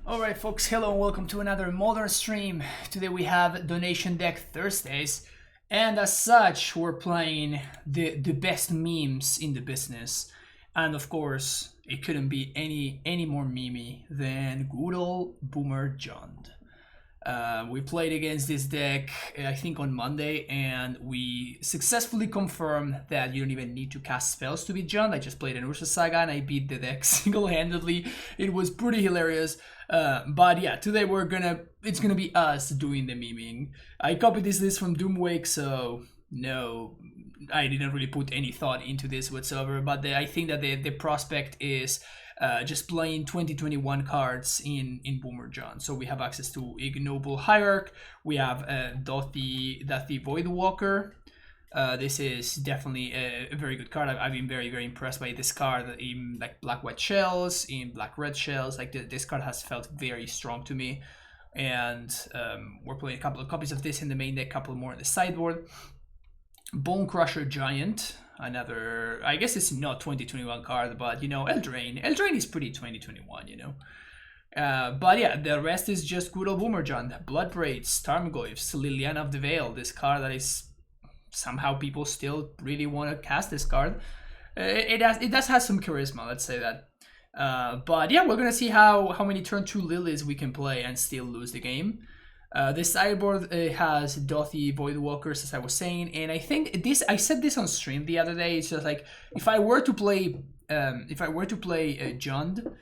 Alright folks, hello and welcome to another modern stream. Today we have Donation Deck Thursdays, and as such we're playing the best memes in the business. And of course, it couldn't be any more memey than good old Boomer John. We played against this deck, I think on Monday, and we successfully confirmed that you don't even need to cast spells to beat John. I just played an Ursa Saga and I beat the deck single-handedly. It was pretty hilarious. But yeah, today it's gonna be us doing the memeing. I copied this list from Doomwake, so no, I didn't really put any thought into this whatsoever. But I think that the prospect is just playing 2021 cards in Boomer John. So we have access to Ignoble Hierarch, we have Dothi Voidwalker. This is definitely a very good card. I've been very impressed by this card in like black-white shells, in black-red shells. Like this card has felt very strong to me. And we're playing a couple of copies of this in the main deck, a couple more in the sideboard. Bone Crusher Giant, another, I guess it's not 2021 card, but you know, Eldraine is pretty 2021, you know. But yeah, the rest is just good old Boomer John. Bloodbraid, Starmgoyfs, Liliana of the Veil, this card that is somehow people still really want to cast this card. It does have some charisma, let's say that. But yeah, we're gonna see how many turn 2 Lilies we can play and still lose the game. The sideboard has Dothi Voidwalkers, as I was saying, and I think I said this on stream the other day. It's just like if I were to play Jund,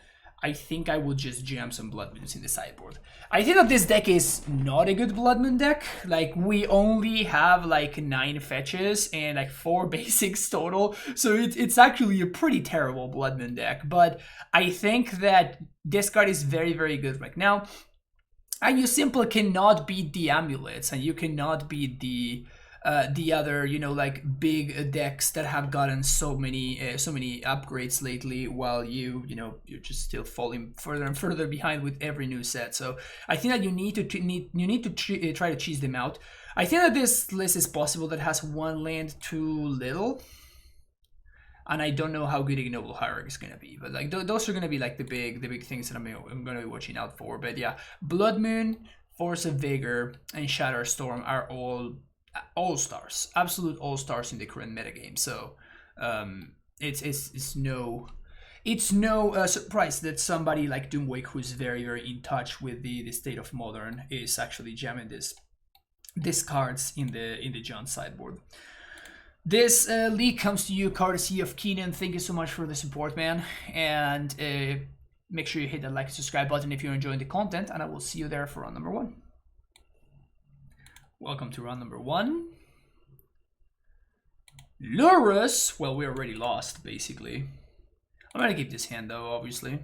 I think I would just jam some Blood Moons in the sideboard. I think that this deck is not a good Blood Moon deck. Like, we only have like 9 fetches and like 4 basics total, so it's actually a pretty terrible Blood Moon deck. But I think that this card is very good right now. And you simply cannot beat the amulets, and you cannot beat the other, you know, like big decks that have gotten so many upgrades lately, while you're just still falling further and further behind with every new set. So I think that you need to try to cheese them out. I think that this list is possible that has one land too little. And I don't know how good Ignoble Hierarch is gonna be, but like those are gonna be like the big things that I'm gonna be watching out for. But yeah, Blood Moon, Force of Vigor, and Shatterstorm are all stars, absolute all stars in the current metagame. So it's no surprise that somebody like Doomwake, who's very in touch with the state of Modern, is actually jamming this cards in the John sideboard. This leak comes to you courtesy of Keenan. Thank you so much for the support, man. And make sure you hit that like and subscribe button if you're enjoying the content, and I will see you there for round number 1. Welcome to round number 1. Lurrus. Well, we already lost, basically. I'm gonna keep this hand, though, obviously.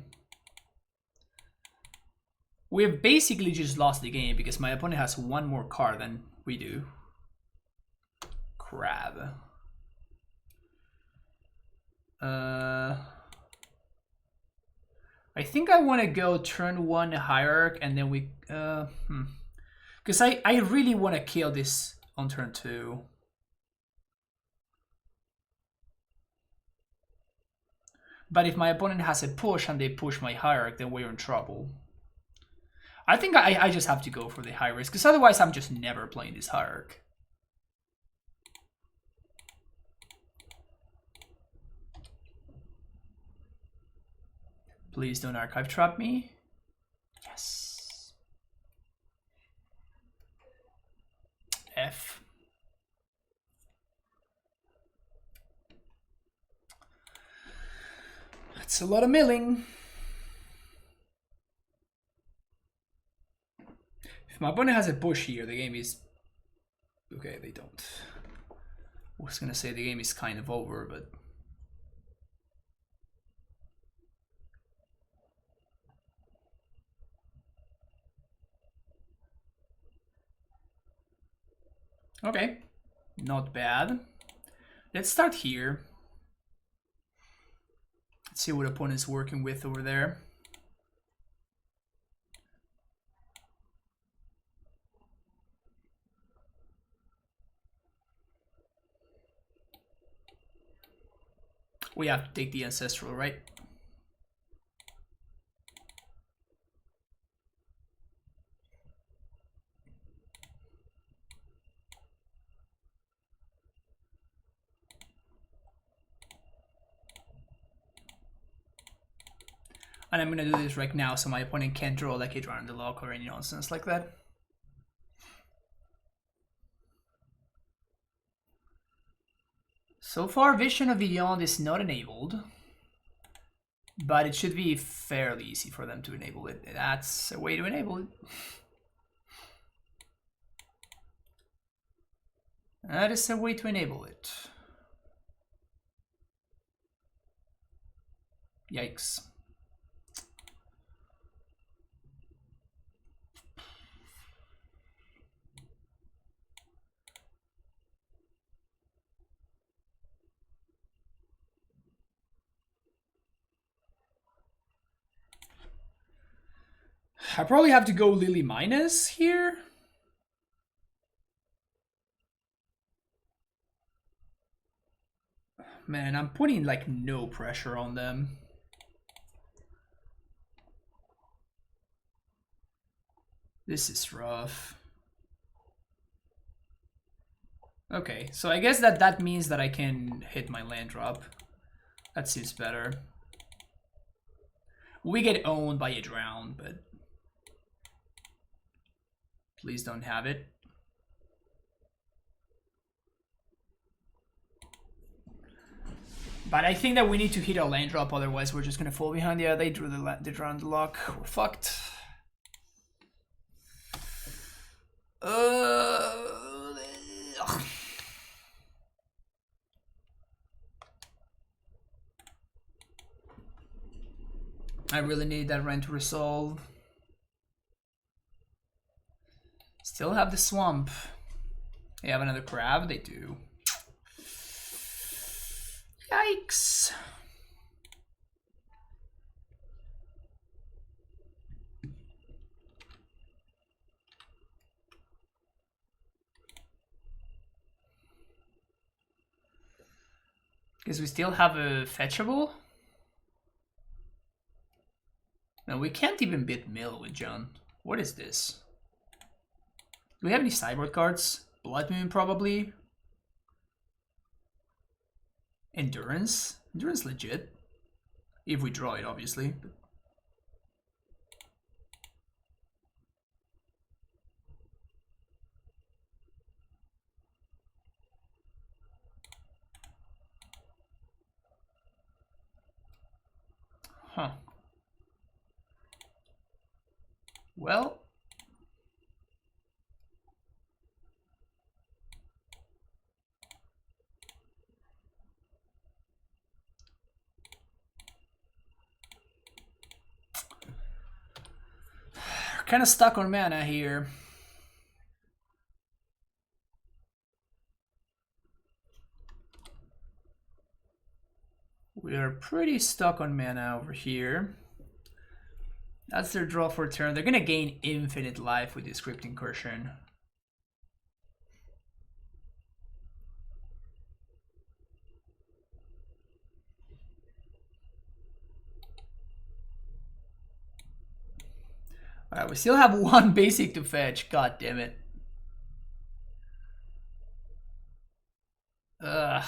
We have basically just lost the game because my opponent has one more card than we do. Crab. I think I want to go turn 1 Hierarch, and then we because I really want to kill this on turn 2. But if my opponent has a push and they push my Hierarch, then we're in trouble. I think I just have to go for the high risk, because otherwise I'm just never playing this Hierarch. Please don't archive trap me. Yes. F. That's a lot of milling. If my opponent has a push here, the game is... Okay, they don't. I was gonna say the game is kind of over, but... Okay, not bad. Let's start here. Let's see what opponent's working with over there. We have to take the Ancestral, right? And I'm gonna do this right now so my opponent can't draw like a draw on the lock or any nonsense like that. So far, Vision of Beyond is not enabled, but it should be fairly easy for them to enable it. That's a way to enable it. That is a way to enable it. Yikes. I probably have to go Lily minus here. Man, I'm putting like no pressure on them. This is rough. Okay, so I guess that means that I can hit my land drop. That seems better. We get owned by a drown, but please don't have it. But I think that we need to hit our land drop, otherwise we're just gonna fall behind. Yeah, they drew they drowned the lock. We're fucked. I really need that rent to resolve. Still have the swamp. They have another crab? They do. Yikes. Because we still have a fetchable. No, we can't even beat Mill with John. What is this? Do we have any sideboard cards? Blood Moon, probably. Endurance? Endurance legit. If we draw it, obviously. Huh. Well. Kind of stuck on mana here. We are pretty stuck on mana over here. That's their draw for turn. They're gonna gain infinite life with this Crypt Incursion. Alright, we still have one basic to fetch. God damn it. Ugh.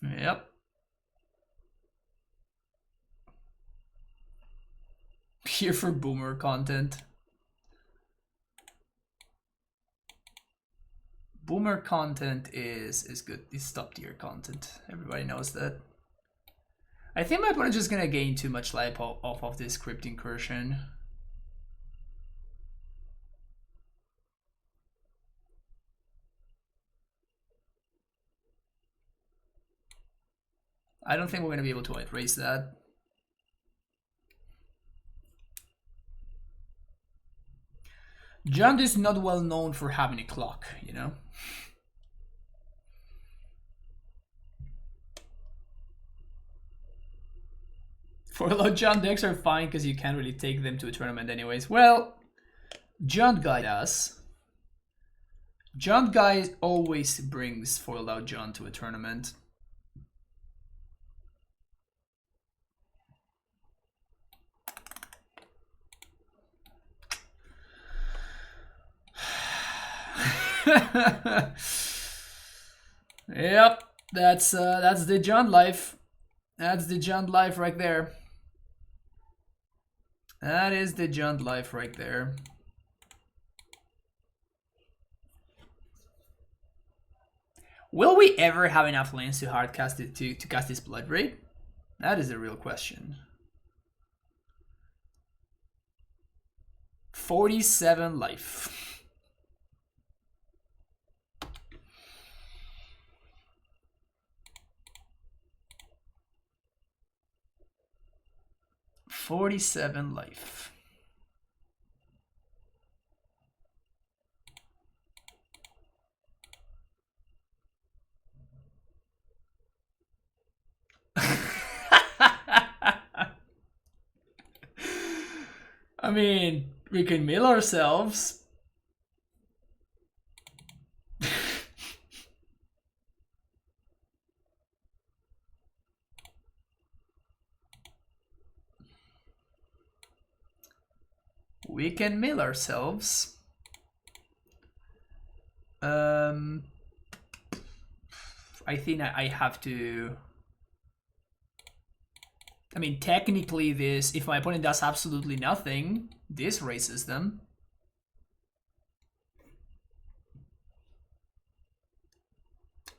Yep. Here for boomer content. Boomer content is good. It's top tier content. Everybody knows that. I think my opponent's just gonna gain too much life off of this Crypt Incursion. I don't think we're gonna be able to erase that. Jund is not well known for having a clock, you know? For a lot, Jund decks are fine because you can't really take them to a tournament anyways. Well, Jund Guy does. Jund Guy always brings foiled out Jund to a tournament. Yep, That's the Jund life. That's the Jund life right there. That is the Jund life right there. Will we ever have enough lanes to hardcast it to cast this Blood Raid? That is the real question. 47 life. $47 life. I mean, we can mill ourselves. We can mill ourselves. I think I have to. I mean, technically this, if my opponent does absolutely nothing, this raises them.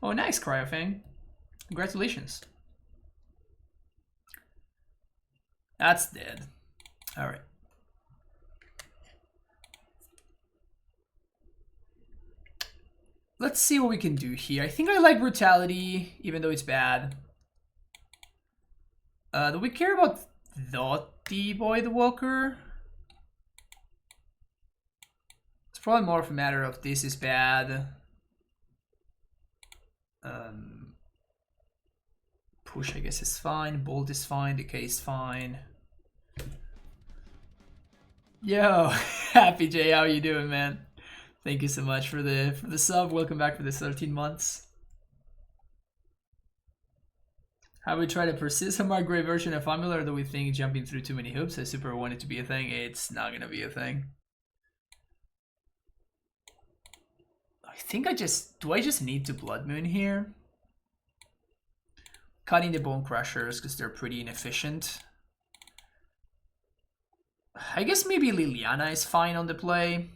Oh, nice, Cryofang. Congratulations. That's dead. All right. Let's see what we can do here. I think I like Brutality, even though it's bad. Do we care about the Void Walker? It's probably more of a matter of this is bad. Push, I guess, is fine. Bolt is fine. Decay is fine. Yo, Happy J, how you doing, man? Thank you so much for the sub. Welcome back for the 13 months. Have we tried a persist Margrave version of Formula, or do we think jumping through too many hoops? I super want it to be a thing. It's not gonna be a thing. I think do I just need to Blood Moon here? Cutting the Bone Crushers because they're pretty inefficient. I guess maybe Liliana is fine on the play.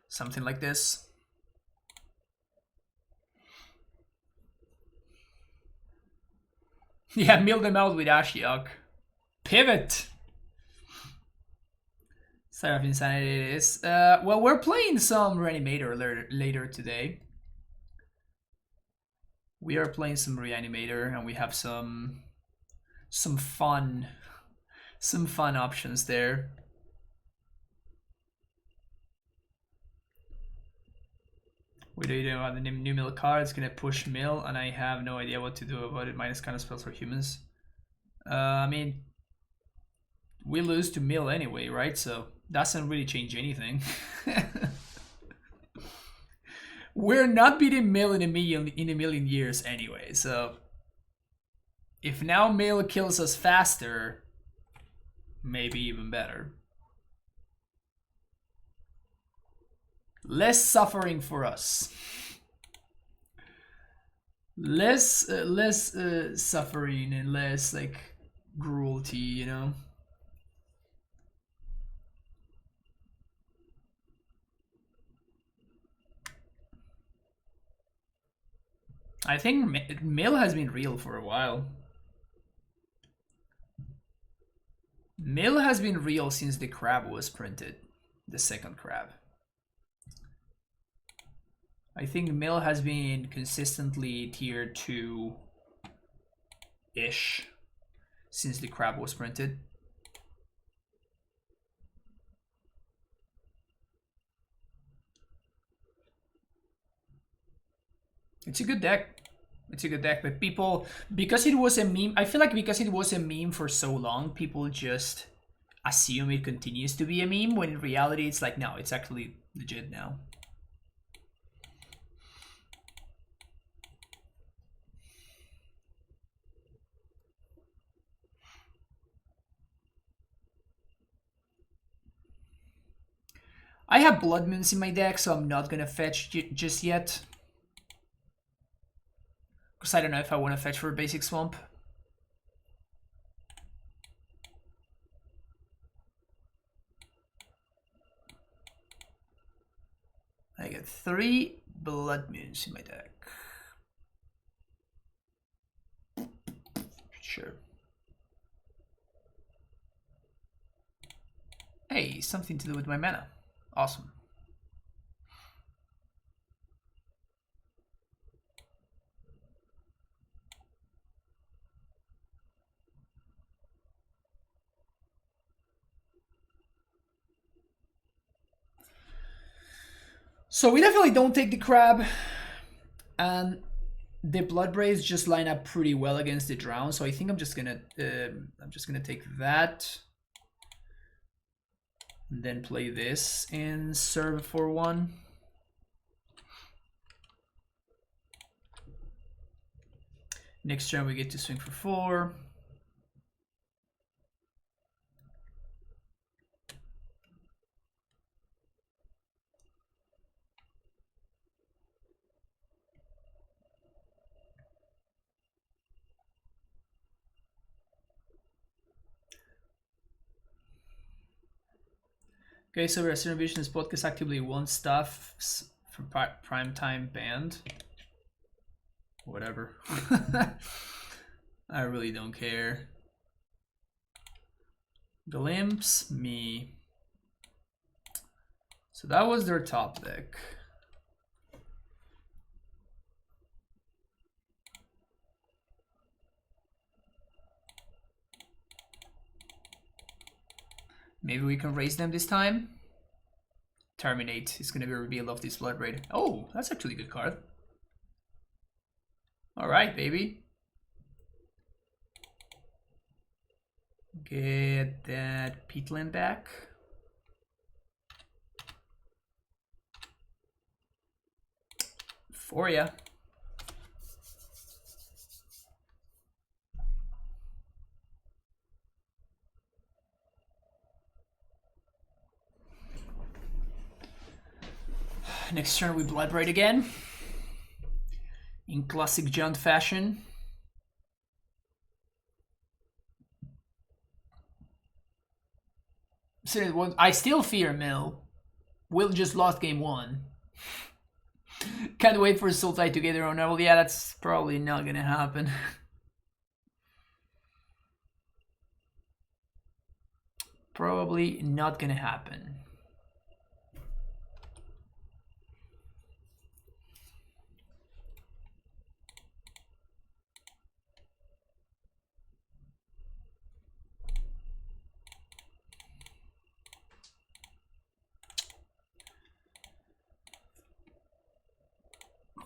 Something like this. Yeah, mill them out with Ashiok. Pivot! Seraph Insanity it is. Well, we're playing some Reanimator later today. We are playing some Reanimator, and we have some fun options there. We don't know the new mill card. It's gonna push mill, and I have no idea what to do about it. Minus kind of spells for humans. I mean, we lose to mill anyway, right? So doesn't really change anything. We're not beating mill in a million years anyway. So if now mill kills us faster, maybe even better. Less suffering for us. Less suffering and less like cruelty, you know. I think mill has been real for a while. Mill has been real since the crab was printed, the second crab. I think mill has been consistently tier 2-ish since the crab was printed. It's a good deck. It's a good deck, but people, because it was a meme, I feel like because it was a meme for so long, people just assume it continues to be a meme, when in reality it's like, no, it's actually legit now. I have Blood Moons in my deck, so I'm not gonna fetch just yet. Because I don't know if I want to fetch for a basic swamp. I get 3 Blood Moons in my deck. Sure. Hey, something to do with my mana. Awesome. So we definitely don't take the crab, and the blood braids just line up pretty well against the drown. So I think I'm just gonna take that, and then play this and serve for 1. Next turn we get to swing for 4. Okay, so Western Vision's podcast actively wants stuff from Primetime Band. Whatever. I really don't care. Glimpse me. So that was their top deck. Maybe we can raise them this time. Terminate is going to be a reveal of this Blood Braid. Oh, that's actually a good card. Alright, baby. Get that peatland back. For ya. Next turn we Blood Braid again. In classic Junt fashion. So I still fear Mill. Will just lost game 1. Can't wait for Sultai to get their own level. Yeah, that's probably not gonna happen. Probably not gonna happen.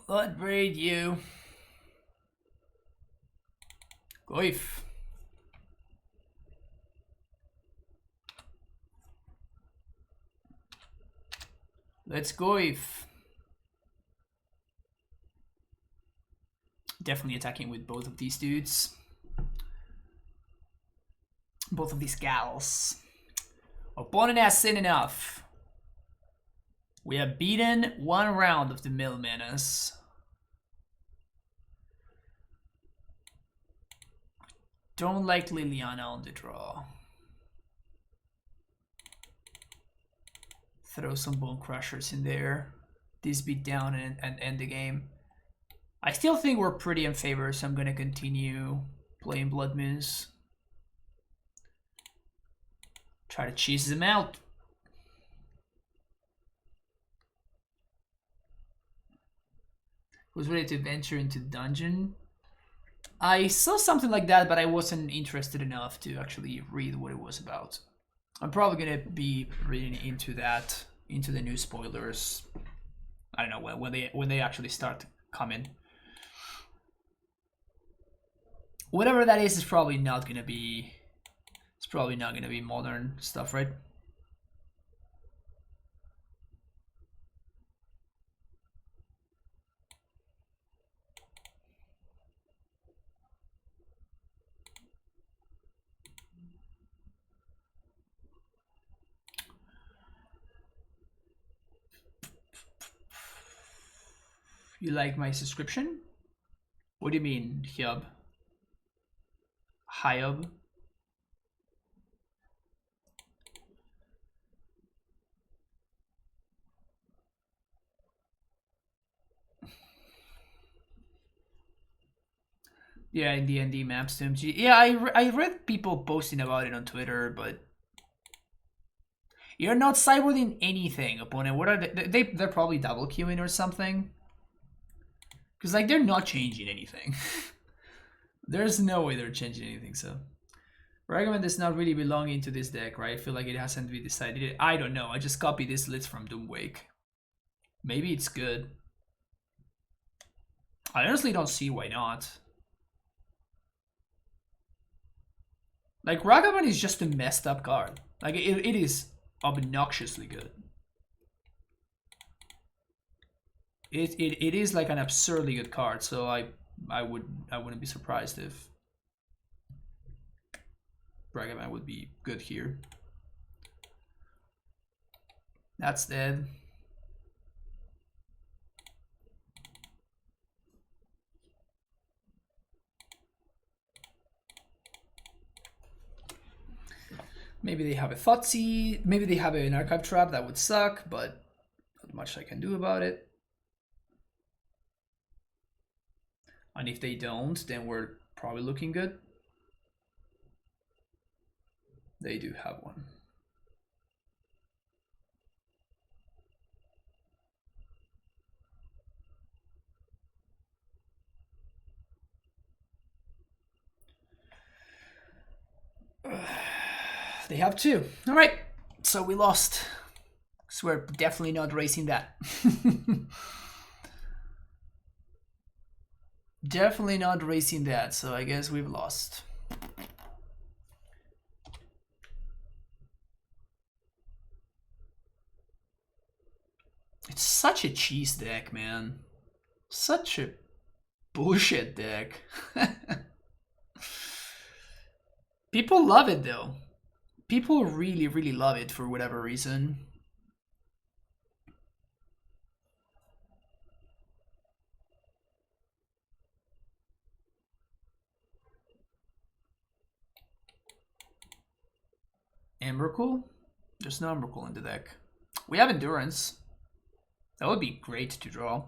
Blood Braid you. Goif. Let's Goif. Definitely attacking with both of these dudes. Both of these gals. Opponent has seen enough. We have beaten 1 round of the Mill Menace. Don't like Liliana on the draw. Throw some Bone Crushers in there. This beat down and end the game. I still think we're pretty in favor, so I'm gonna continue playing Blood Moons. Try to cheese them out. Who's ready to venture into dungeon? I saw something like that, but I wasn't interested enough to actually read what it was about. I'm probably gonna be reading into that, into the new spoilers. I don't know when they actually start coming. Whatever that is probably not gonna be. It's probably not gonna be modern stuff, right? You like my subscription? What do you mean, Hub? Hub? Yeah, in D&D maps to MG. Yeah, I read people posting about it on Twitter, but you're not sideboarding anything, opponent. What are they're probably double queuing or something. Because like they're not changing anything. There's no way they're changing anything. So Ragavan does not really belong into this deck, right? I feel like it hasn't been decided. I don't know. I just copied this list from Doomwake. Maybe it's good. I honestly don't see why not. Like, Ragavan is just a messed up card. Like, it is obnoxiously good. It is like an absurdly good card, so I wouldn't be surprised if Ragavan would be good here. That's dead. Maybe they have a Thoughtseize, maybe they have an Archive Trap, that would suck, but not much I can do about it. And if they don't, then we're probably looking good. They do have one. They have two. All right, so we lost. So we're definitely not racing that. Definitely not racing that, so I guess we've lost. It's such a cheese deck, man. Such a bullshit deck. People love it though. People really, really love it for whatever reason. Emrakul? There's no Emrakul in the deck. We have Endurance. That would be great to draw.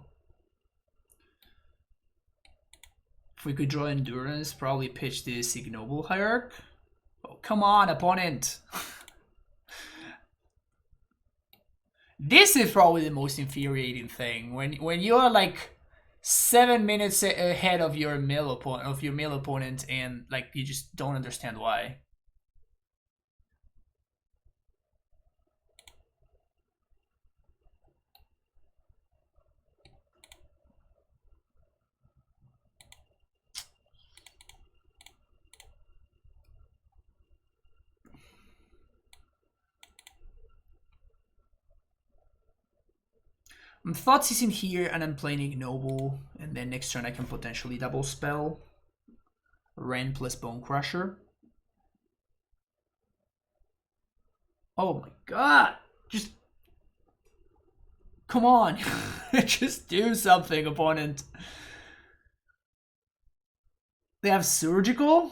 If we could draw Endurance, probably pitch this Ignoble Hierarch. Oh, come on, opponent! This is probably the most infuriating thing. When you are like 7 minutes ahead of your mill opponent, and like you just don't understand why. Thoughts is in here, and I'm playing Ignoble, and then next turn I can potentially double spell Ren plus Bone Crusher. Oh my god! Just come on, just do something, opponent. They have Surgical?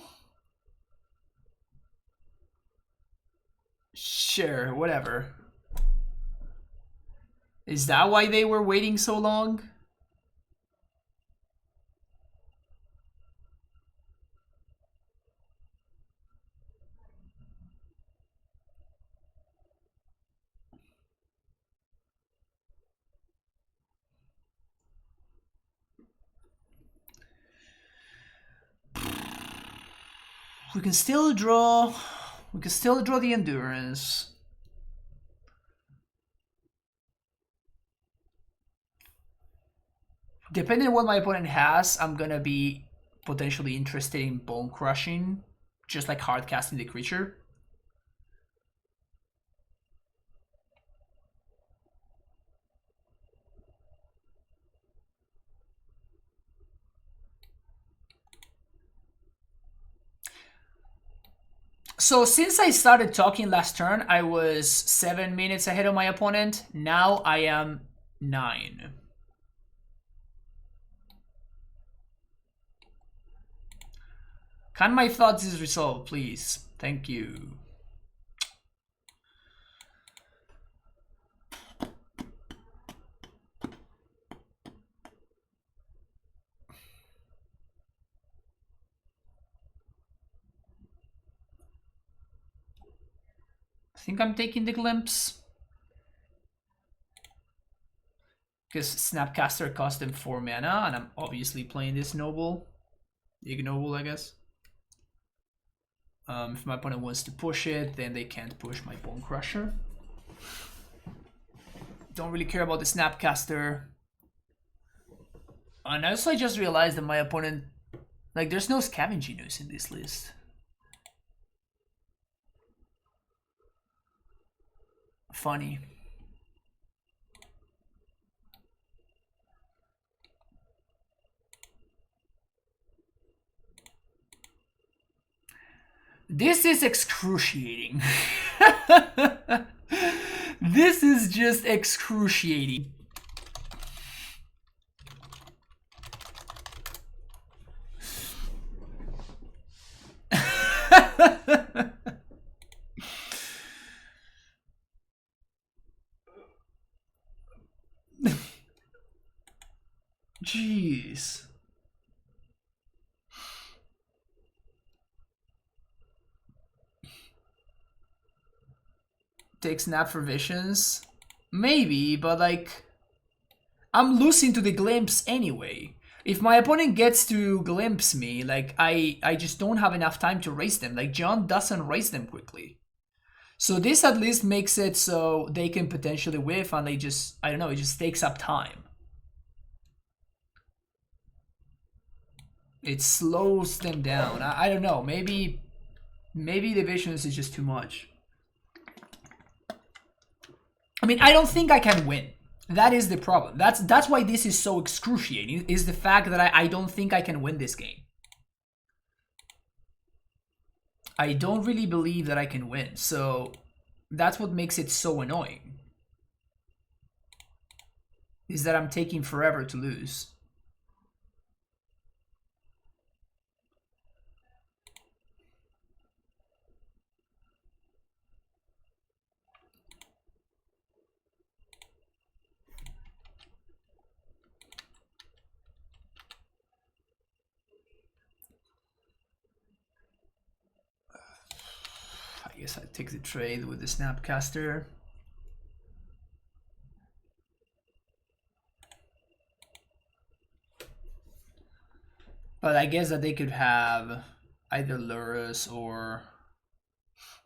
Sure, whatever. Is that why they were waiting so long? We can still draw. We can still draw the Endurance. Depending on what my opponent has, I'm gonna be potentially interested in Bone Crushing, just like hard casting the creature. So since I started talking last turn, I was 7 minutes ahead of my opponent. Now I am 9. Can my thoughts is resolved, please? Thank you. I think I'm taking the glimpse. Because Snapcaster cost them 4 mana, and I'm obviously playing this noble. Ignoble, I guess. If my opponent wants to push it, then they can't push my Bone Crusher. Don't really care about the Snapcaster. And also I just realized that my opponent... Like, there's no Scavenging Ooze in this list. Funny. This is excruciating. This is just excruciating. Jeez. Take Snap for Visions? Maybe, but like... I'm losing to the Glimpse anyway. If my opponent gets to Glimpse me, like, I just don't have enough time to raise them. Like, John doesn't raise them quickly. So this at least makes it so they can potentially whiff and they just... I don't know, it just takes up time. It slows them down. I don't know, maybe the Visions is just too much. I mean, I don't think I can win. That is the problem. That's why this is so excruciating, is the fact that I don't think I can win this game. I don't really believe that I can win, so that's what makes it so annoying. Is that I'm taking forever to lose. I guess I take the trade with the Snapcaster. But I guess that they could have either Lurrus or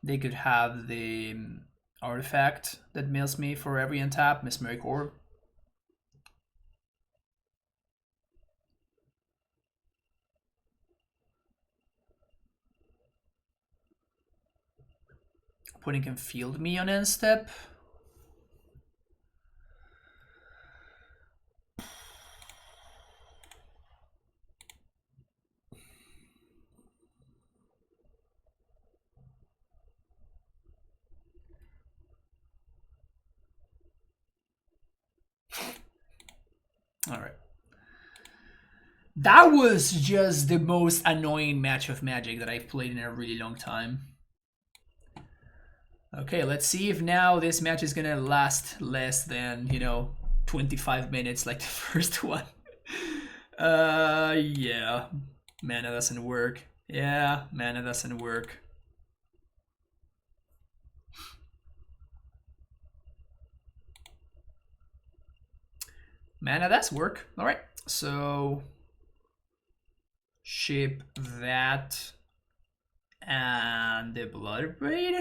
they could have the artifact that mills me for every untap, Mesmeric Orb. Opponent can field me on end step. All right. That was just the most annoying match of Magic that I've played in a really long time. Okay, let's see if now this match is gonna last less than, 25 minutes like the first one. Yeah. Mana doesn't work. Yeah, mana doesn't work. Mana does work. All right, so ship that and the Blood Braid.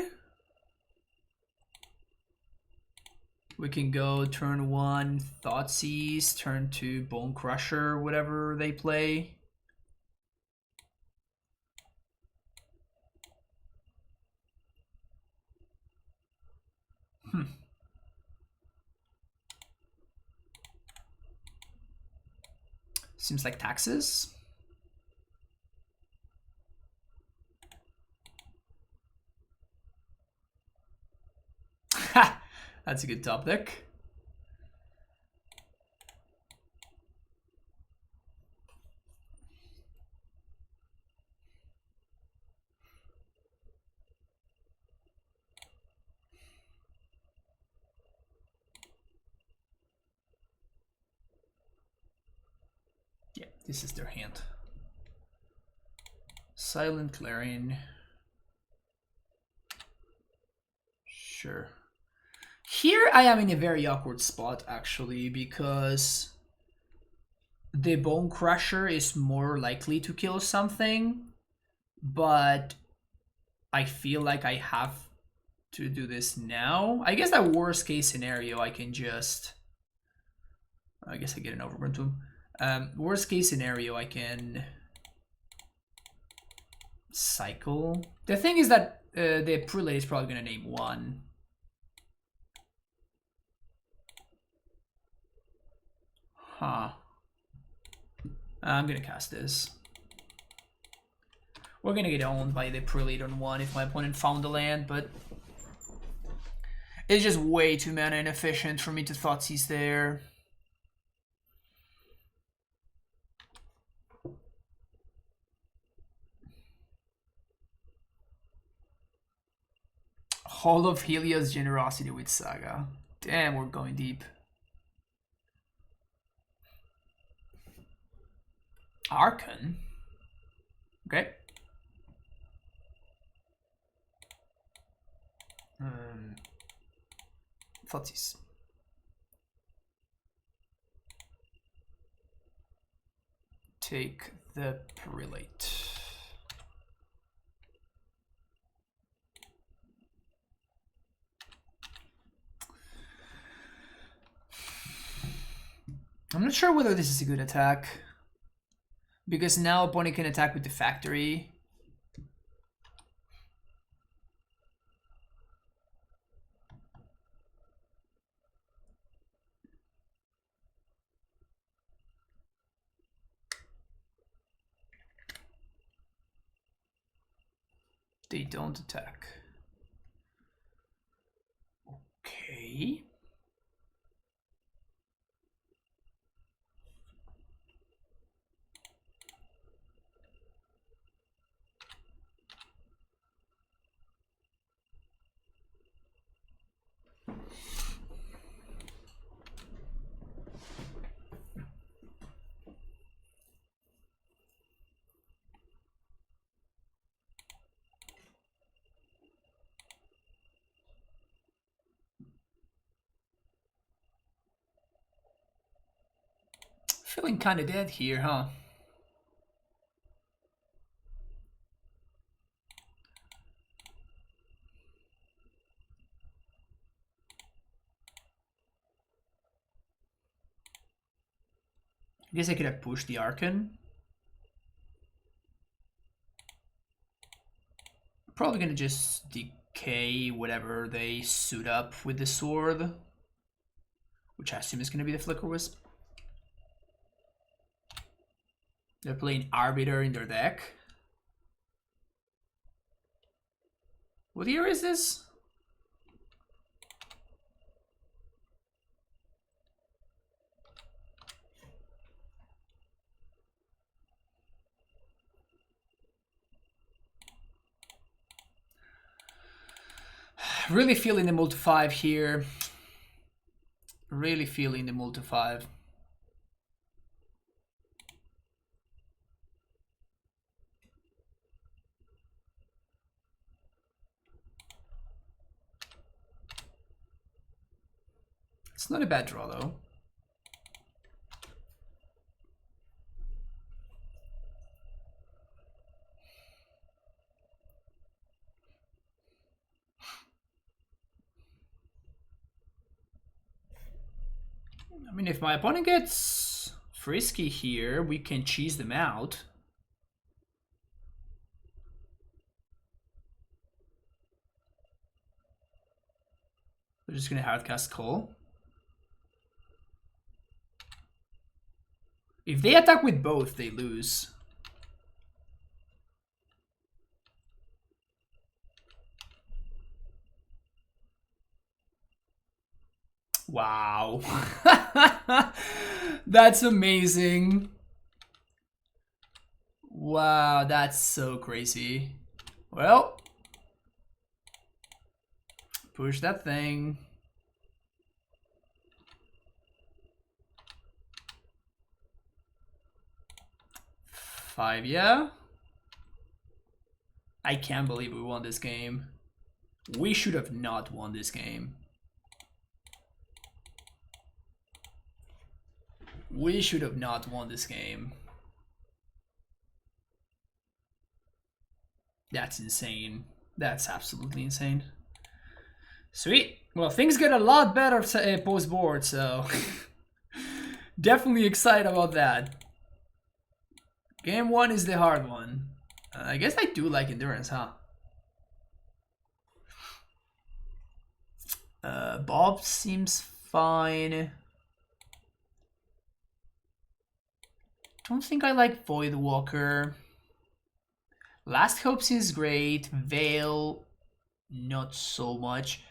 We can go turn 1 Thoughtseize, turn 2 Bone Crusher, whatever they play. Seems like taxes. Ha! That's a good top deck. This is their hand. Silent Clarion. Sure. Here I am in a very awkward spot actually, because the Bone Crusher is more likely to kill something, but I feel like I have to do this now. I guess that worst case scenario I can just... I guess I get an Overburn Tomb. Worst case scenario I can cycle. The thing is that the Prelate is probably going to name one. Huh. I'm going to cast this. We're going to get owned by the Prelate on one if my opponent found the land, but it's just way too mana inefficient for me to Thoughtseize there. Hall of Helios Generosity with Saga. Damn, we're going deep. Archon. Okay. Thoughtseize. Take the Prelate. I'm not sure whether this is a good attack, because now opponent can attack with the Factory. They don't attack. Okay. Feeling kind of dead here, huh? I guess I could have pushed the Archon. Probably gonna just decay whatever they suit up with the sword, which I assume is gonna be the Flicker Wisp. They're playing Arbiter in their deck. What year is this? Really feeling the multi-5 here. Really feeling the multi-5. It's not a bad draw though. I mean, if my opponent gets frisky here, we can cheese them out. We're just gonna hardcast Call. If they attack with both, they lose. Wow. That's amazing. Wow, that's so crazy. Well, push that thing. 5, yeah? I can't believe we won this game. We should have not won this game. We should have not won this game. That's insane. That's absolutely insane. Sweet. Well, things get a lot better post-board, so... definitely excited about that. Game 1 is the hard one. I guess I do like endurance, huh? Bob seems fine. Don't think I like Voidwalker. Last Hope seems great. Veil, not so much.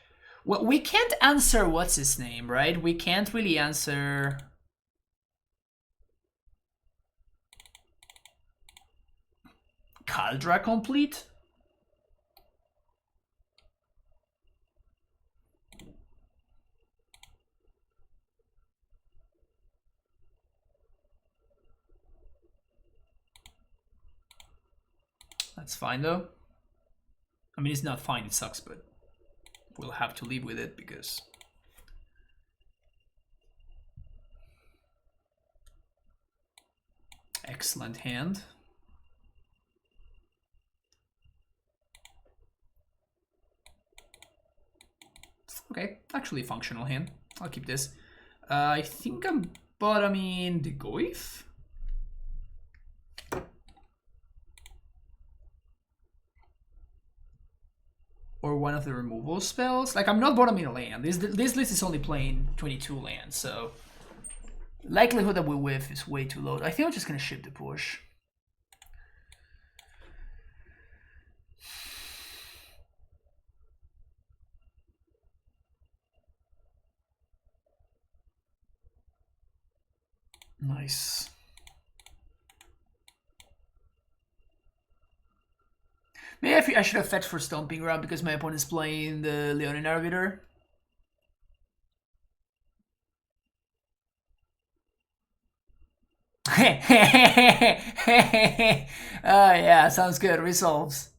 Well, we can't answer what's his name, right? We can't really answer... Caldra complete? That's fine though. I mean, it's not fine, it sucks, but we'll have to live with it because... Excellent hand. Okay, actually functional hand. I'll keep this. I think I'm bottoming the Goif. Or one of the removal spells. Like, I'm not bottoming a land. This list is only playing 22 lands, so... likelihood that we whiff is way too low. I think I'm just gonna ship the push. Nice. Maybe I should have fetched for Stomping Ground because my opponent's playing the Leonin Arbiter. Yeah, sounds good. Resolves.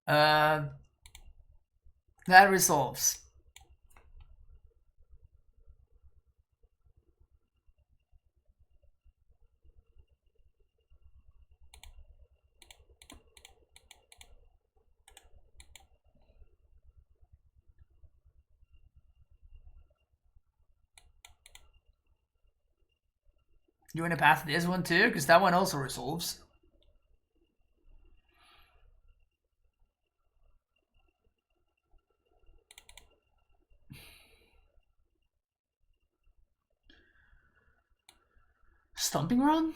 That resolves. You want to path this one too? Because that one also resolves. Stomping Ground?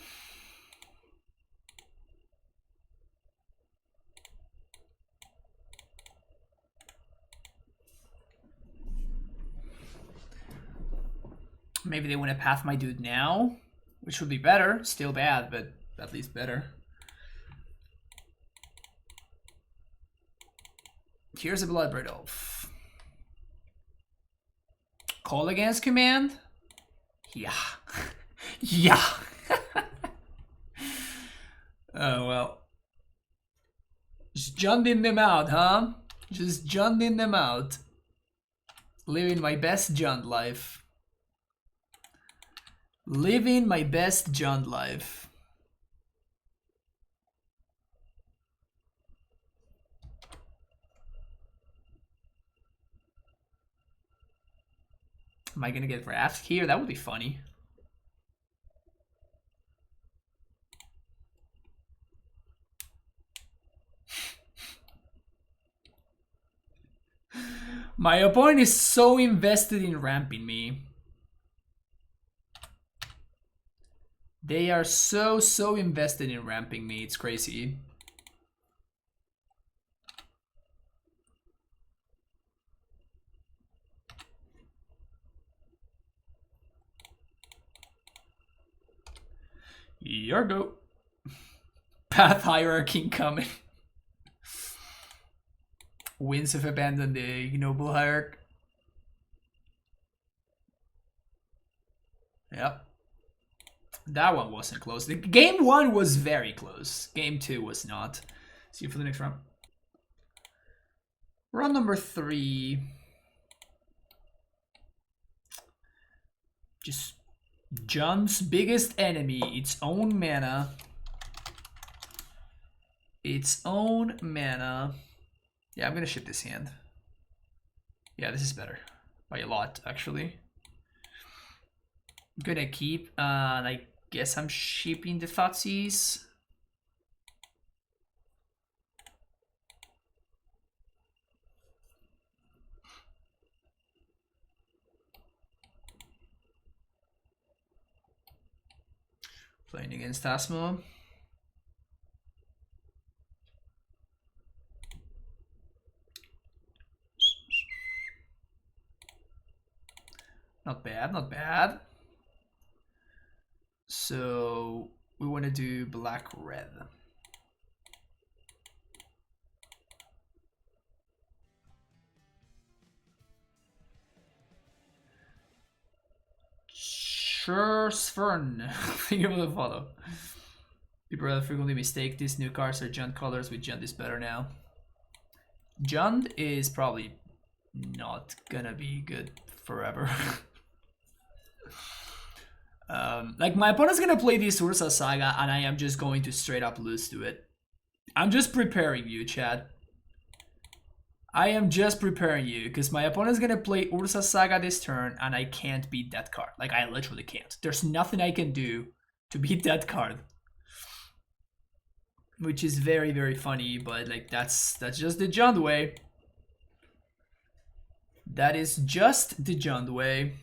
Maybe they want to path my dude now, which would be better. Still bad, but at least better. Here's a Bloodbraid Elf. Call against command? Yeah. Yeah. Oh, well. Just junding them out, huh? Just junding them out. Living my best jund life. Living my best jund life. Am I gonna get Wrath here? That would be funny. My opponent is so invested in ramping me. They are so invested in ramping me. It's crazy. Your go. Path hierarchy incoming. Winds have abandoned the ignoble hierarchy. Yep. That one wasn't close. The game 1 was very close. Game 2 was not. See you for the next round. Round number 3. Just John's biggest enemy, its own mana. Its own mana. Yeah, I'm gonna ship this hand. Yeah, this is better. By a lot, actually. I'm gonna keep, and I guess I'm shipping the Thoughtseize. Playing against Asmo. Not bad, not bad. So we want to do black-red. Sure, Svern. Thank you for the follow. People rather frequently mistake these new cards are Jund colors, with Jund is better now. Jund is probably not gonna be good forever. Like, my opponent's gonna play this Ursa Saga, and I am just going to straight up lose to it. I'm just preparing you, Chad. I am just preparing you, because my opponent's gonna play Ursa Saga this turn, and I can't beat that card. Like, I literally can't. There's nothing I can do to beat that card. Which is very, very funny, but like, that's just the Jund way. That is just the Jund way.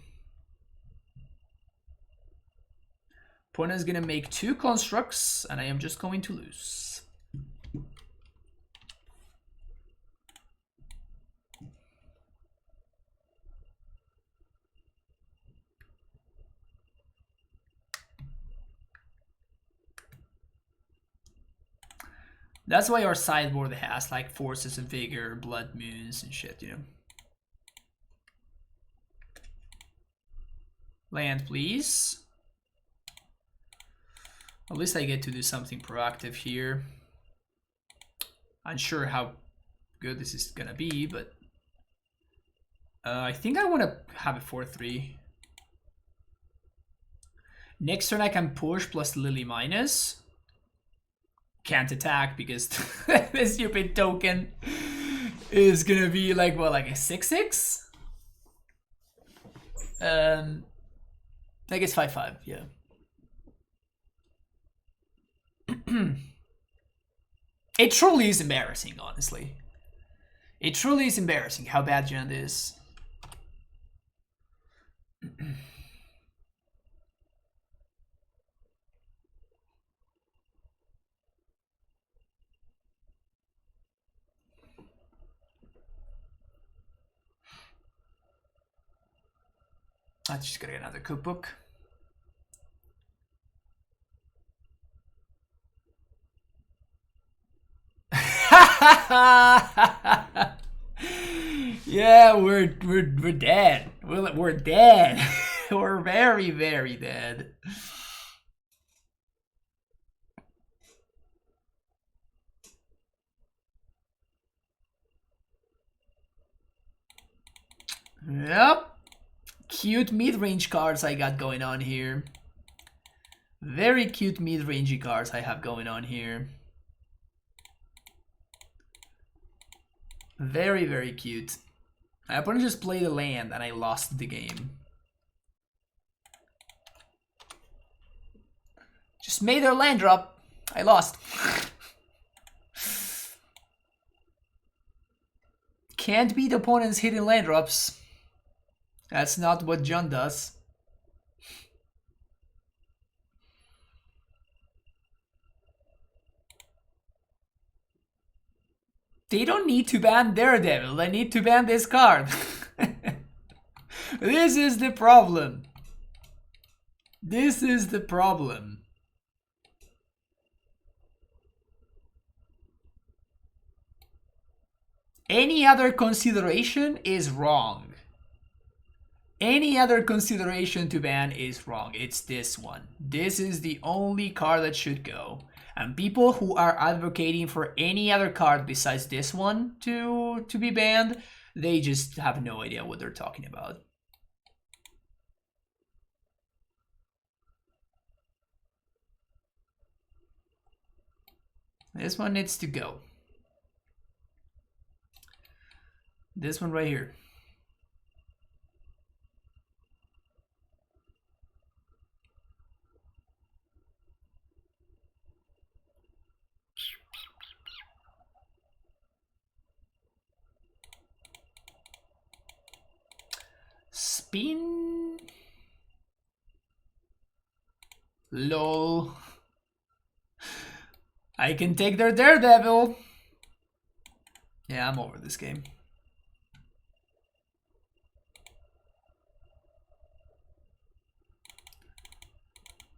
Opponent is gonna make 2 constructs, and I am just going to lose. That's why our sideboard has like Forces of Vigor, Blood Moons, and shit, you know. Land, please. At least I get to do something proactive here. Unsure how good this is gonna be, but I think I want to have a 4-3. Next turn I can push plus Lily minus. Can't attack because this stupid token is gonna be like, what, like a 6-6? I guess 5-5, yeah. It truly is embarrassing, honestly. It truly is embarrassing how bad Jund is. I'm just gonna get another cookbook. Yeah, we're dead. We're dead. We're very, very dead. Yep. Cute mid-range cards I got going on here. Very cute mid-rangey cards I have going on here. Very, very cute. My opponent just played a land and I lost the game. Just made their land drop. I lost. Can't beat opponent's hidden land drops. That's not what Jund does. They don't need to ban Daredevil, they need to ban this card. This is the problem. This is the problem. Any other consideration is wrong. Any other consideration to ban is wrong. It's this one. This is the only card that should go. And people who are advocating for any other card besides this one to be banned, they just have no idea what they're talking about. This one needs to go. This one right here. Spin. Lol. I can take their Daredevil. Yeah, I'm over this game.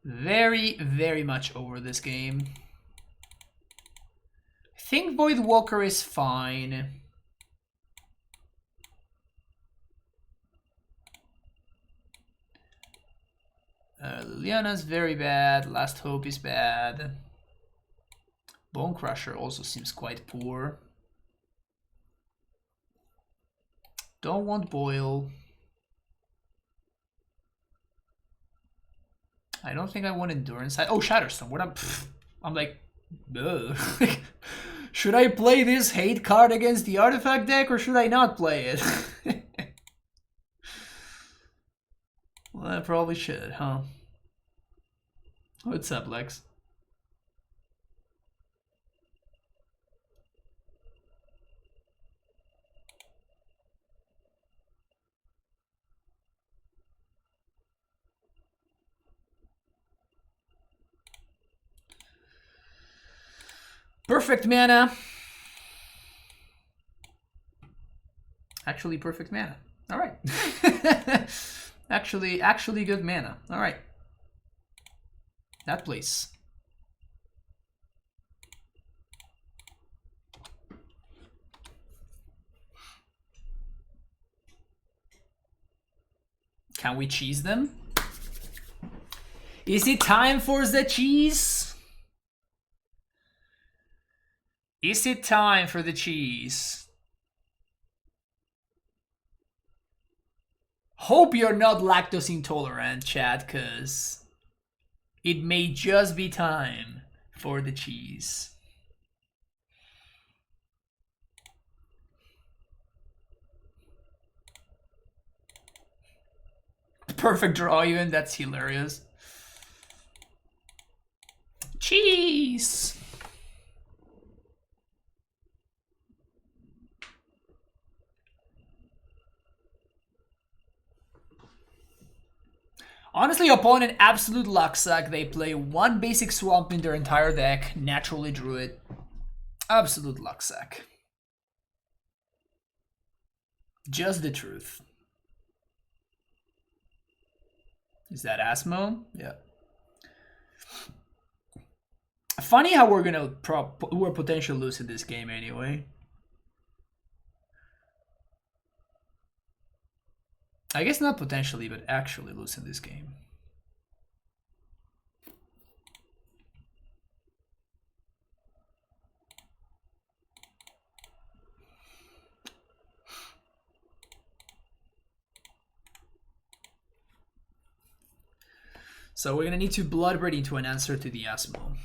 Very, very much over this game. I think Void Walker is fine. Liliana's very bad. Last Hope is bad. Bone Crusher also seems quite poor. Don't want Boil. I don't think I want Endurance. Oh, Shatterstone. What I'm like, ugh. Should I play this hate card against the artifact deck or should I not play it? Well, I probably should, huh? What's up, Lex? Perfect mana. Actually, perfect mana. All right. actually good mana. All right. That place. Can we cheese them? Is it time for the cheese? Is it time for the cheese? Hope you're not lactose intolerant, chat, cause it may just be time for the cheese. Perfect draw even, that's hilarious. Cheese! Honestly, opponent absolute luck suck. They play one basic swamp in their entire deck, naturally drew it. Absolute luck suck. Just the truth. Is that Asmo? Yeah. Funny how we're potentially losing this game anyway. I guess not potentially, but actually losing this game. So we're gonna need to Bloodbraid into an answer to the Asmo.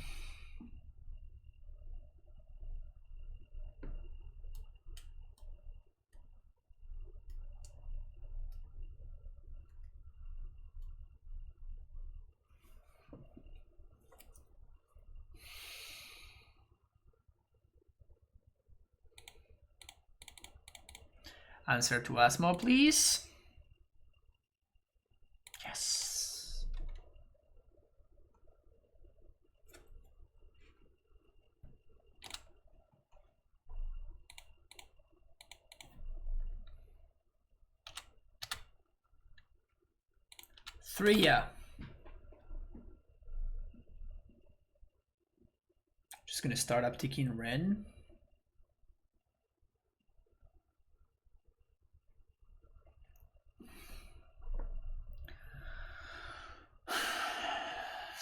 Answer to Asmo, please. Yes. Three, yeah. Just gonna start up ticking Ren.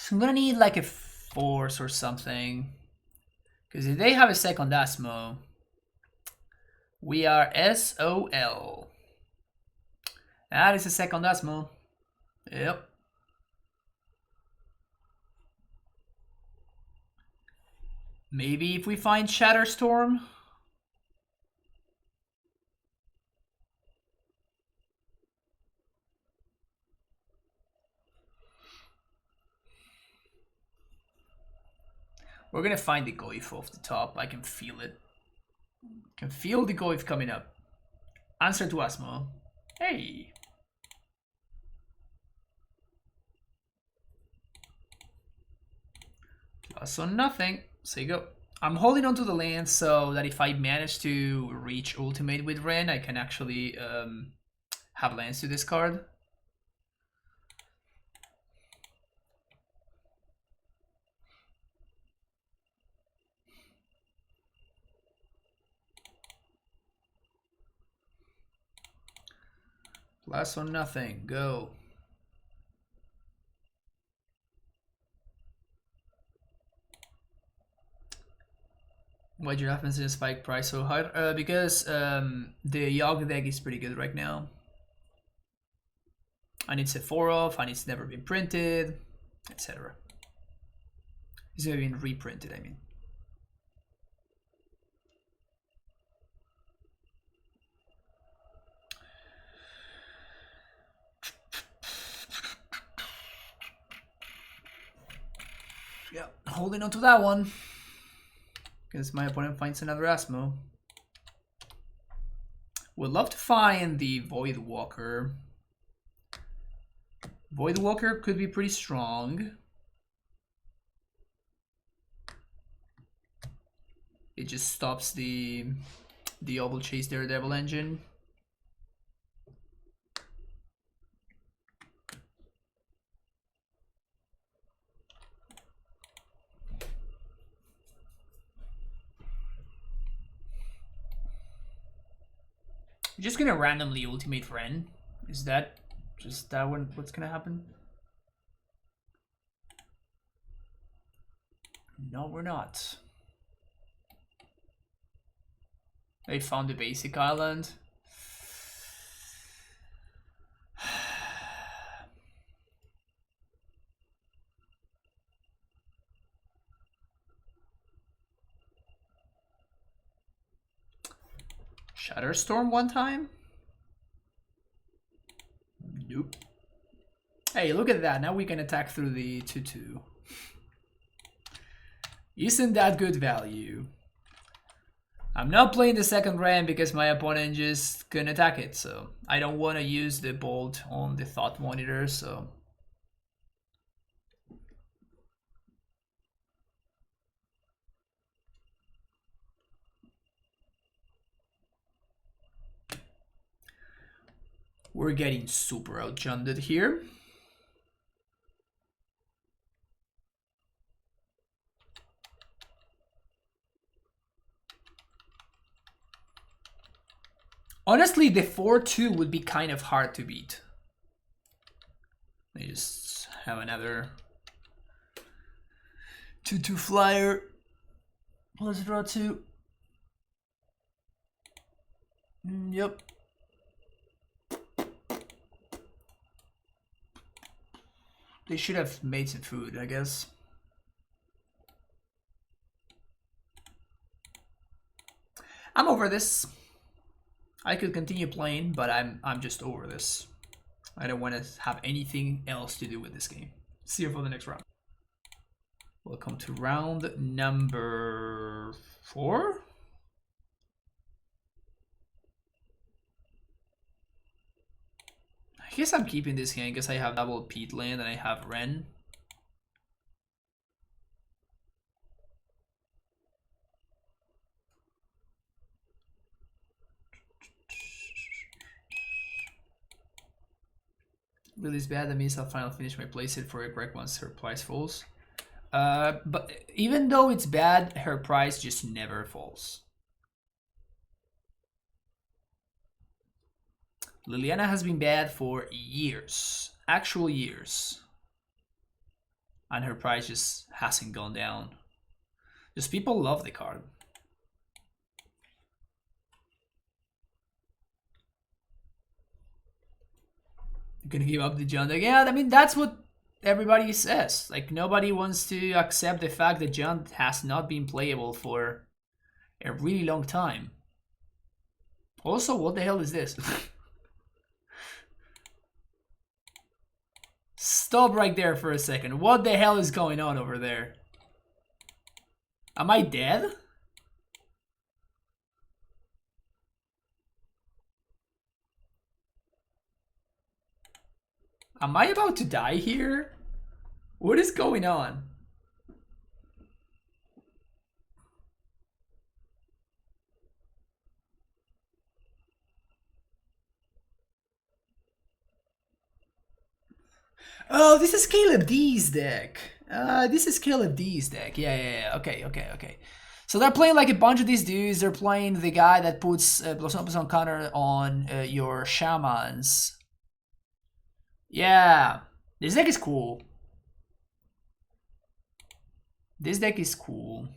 So I'm gonna need like a force or something. Because if they have a second Asmo, we are SOL. That is a second Asmo. Yep. Maybe if we find Shatterstorm. We're gonna find the Goif off the top. I can feel it. I can feel the Goif coming up. Answer to Asmo. Hey. Plus on nothing. So you go. I'm holding onto the land so that if I manage to reach ultimate with Ren, I can actually have lands to discard. Plus or nothing. Go. Why'd your offense in spike price so high? Because the Yogg deck is pretty good right now. And it's a 4-off, and it's never been printed, etc. It's never been reprinted, I mean. Yeah, holding on to that one. Because my opponent finds another Asmo. Would love to find the Voidwalker. Voidwalker could be pretty strong. It just stops the Oval Chase Daredevil engine. I'm just gonna randomly ultimate Ren. Is that just that one? What's gonna happen? No, we're not. They found the basic island. Shatterstorm one time? Nope. Hey, look at that. Now we can attack through the 2-2. Isn't that good value? I'm not playing the second Ren because my opponent just couldn't attack it, so I don't want to use the bolt on the thought monitor, so we're getting super outjunded here. Honestly, the 4-2 would be kind of hard to beat. They just have another 2-2 flyer. Plus draw 2. Yep. They should have made some food, I guess. I'm over this. I could continue playing, but I'm just over this. I don't want to have anything else to do with this game. See you for the next round. Welcome to round number 4. I guess I'm keeping this hand because I have double Pete land and I have Ren. Really is bad. That means I'll finally finish my playset for a correct once her price falls. But even though it's bad, her price just never falls. Liliana has been bad for years. Actual years. and her price just hasn't gone down. Just people love the card. You're gonna give up the John deck? Yeah, I mean that's what everybody says. Like nobody wants to accept the fact that John has not been playable for a really long time. Also, what the hell is this? Stop right there for a second. What the hell is going on over there? Am I dead? Am I about to die here? What is going on? Oh, this is Caleb D's deck. This is Caleb D's deck. Yeah. Okay. So they're playing like a bunch of these dudes. They're playing the guy that puts plus on counter on your shamans. Yeah, this deck is cool. This deck is cool.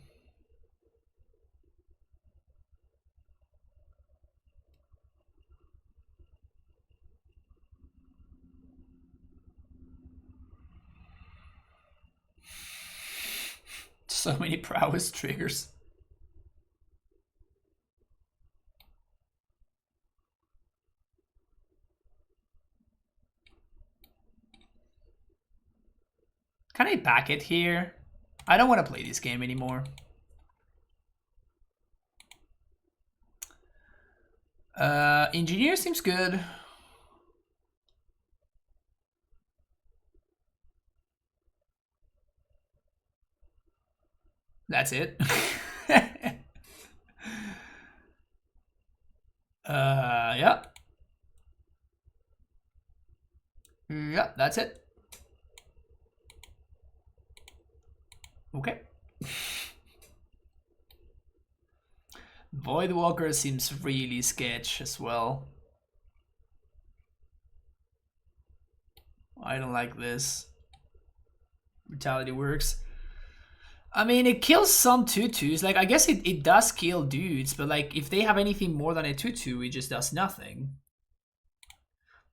So many prowess triggers. Can I back it here? I don't want to play this game anymore. Engineer seems good. That's it. Yeah. Yeah, that's it. Okay. Voidwalker seems really sketch as well. I don't like this. Brutality works. I mean, it kills some 2/2s. Like, I guess it does kill dudes, but like, if they have anything more than a 2/2, it just does nothing.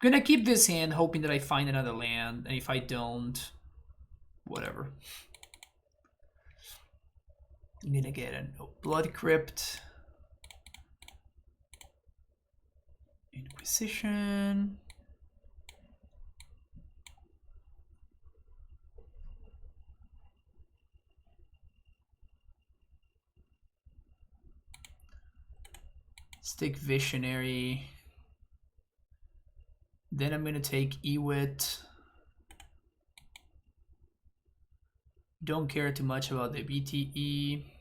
I'm gonna keep this hand, hoping that I find another land, and if I don't, whatever. I'm gonna get a Blood Crypt. Inquisition. Stick Visionary. Then I'm gonna take Ewit. Don't care too much about the BTE.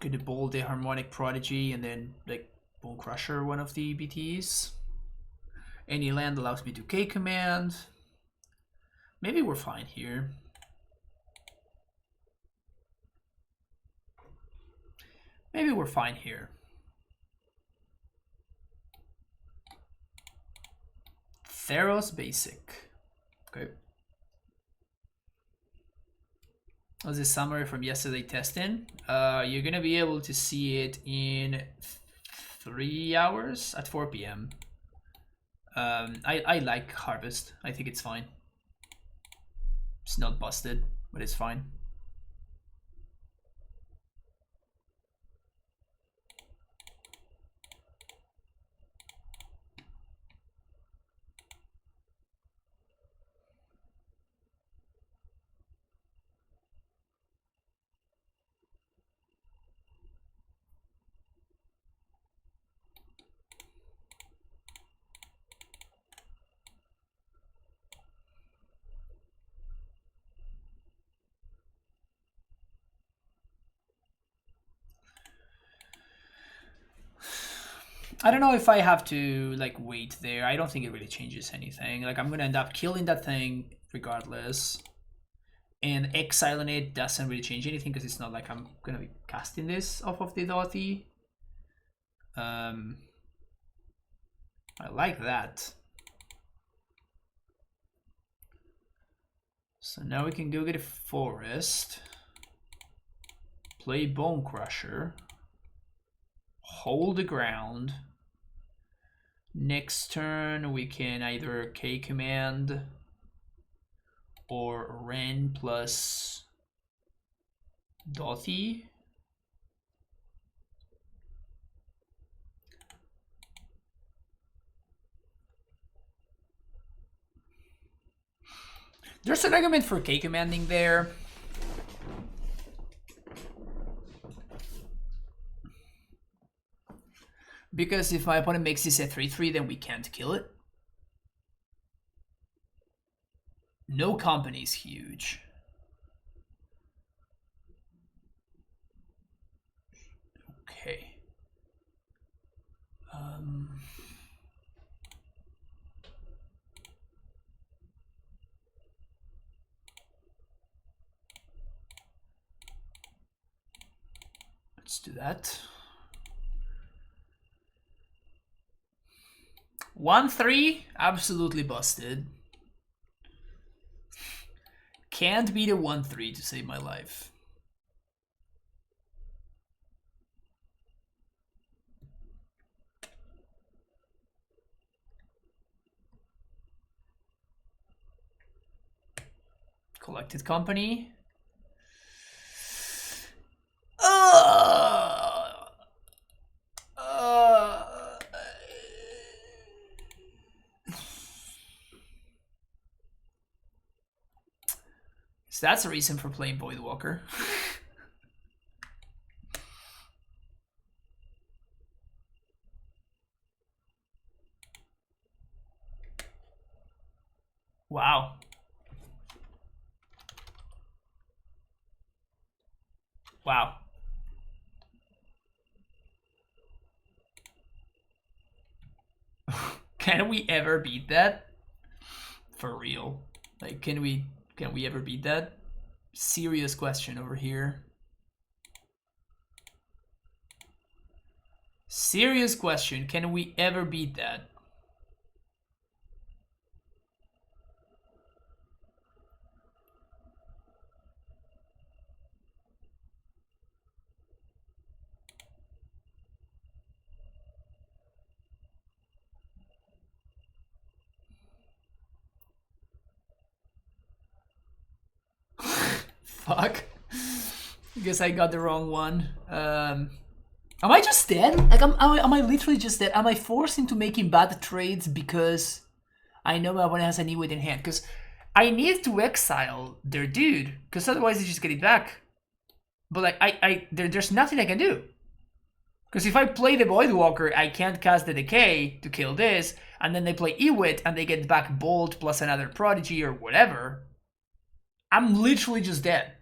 Gonna bowl the Harmonic Prodigy and then like Bone Crusher one of the BTs. Any land allows me to K command. Maybe we're fine here. Maybe we're fine here. Theros Basic. Okay. That was a summary from yesterday testing. You're gonna be able to see it in 3 hours at 4 p.m. I like Harvest. I think it's fine. It's not busted, but it's fine. I don't know if I have to like wait there. I don't think it really changes anything. Like I'm gonna end up killing that thing regardless. And exiling it doesn't really change anything because it's not like I'm gonna be casting this off of the Dothy. I like that. So now we can go get a forest, play Bone Crusher, hold the ground. Next turn we can either K command or Ren plus Dothy. There's an argument for K commanding there. Because if my opponent makes this a 3-3, then we can't kill it. No company is huge. Okay. Let's do that. 1-3, absolutely busted. Can't beat a 1-3 to save my life. Collected company. So that's a reason for playing Voidwalker. Wow. Wow. Can we ever beat that? For real. Like, can we ever beat that? Serious question over here. Serious question. Can we ever beat that? Fuck. I guess I got the wrong one. Am I just dead? Like, am I literally just dead? Am I forced into making bad trades because I know my opponent has an E-Wit in hand? Because I need to exile their dude, because otherwise they just get it back. But like, there's nothing I can do. Because if I play the Voidwalker, I can't cast the Decay to kill this, and then they play E-Wit and they get back Bolt plus another Prodigy or whatever. I'm literally just dead.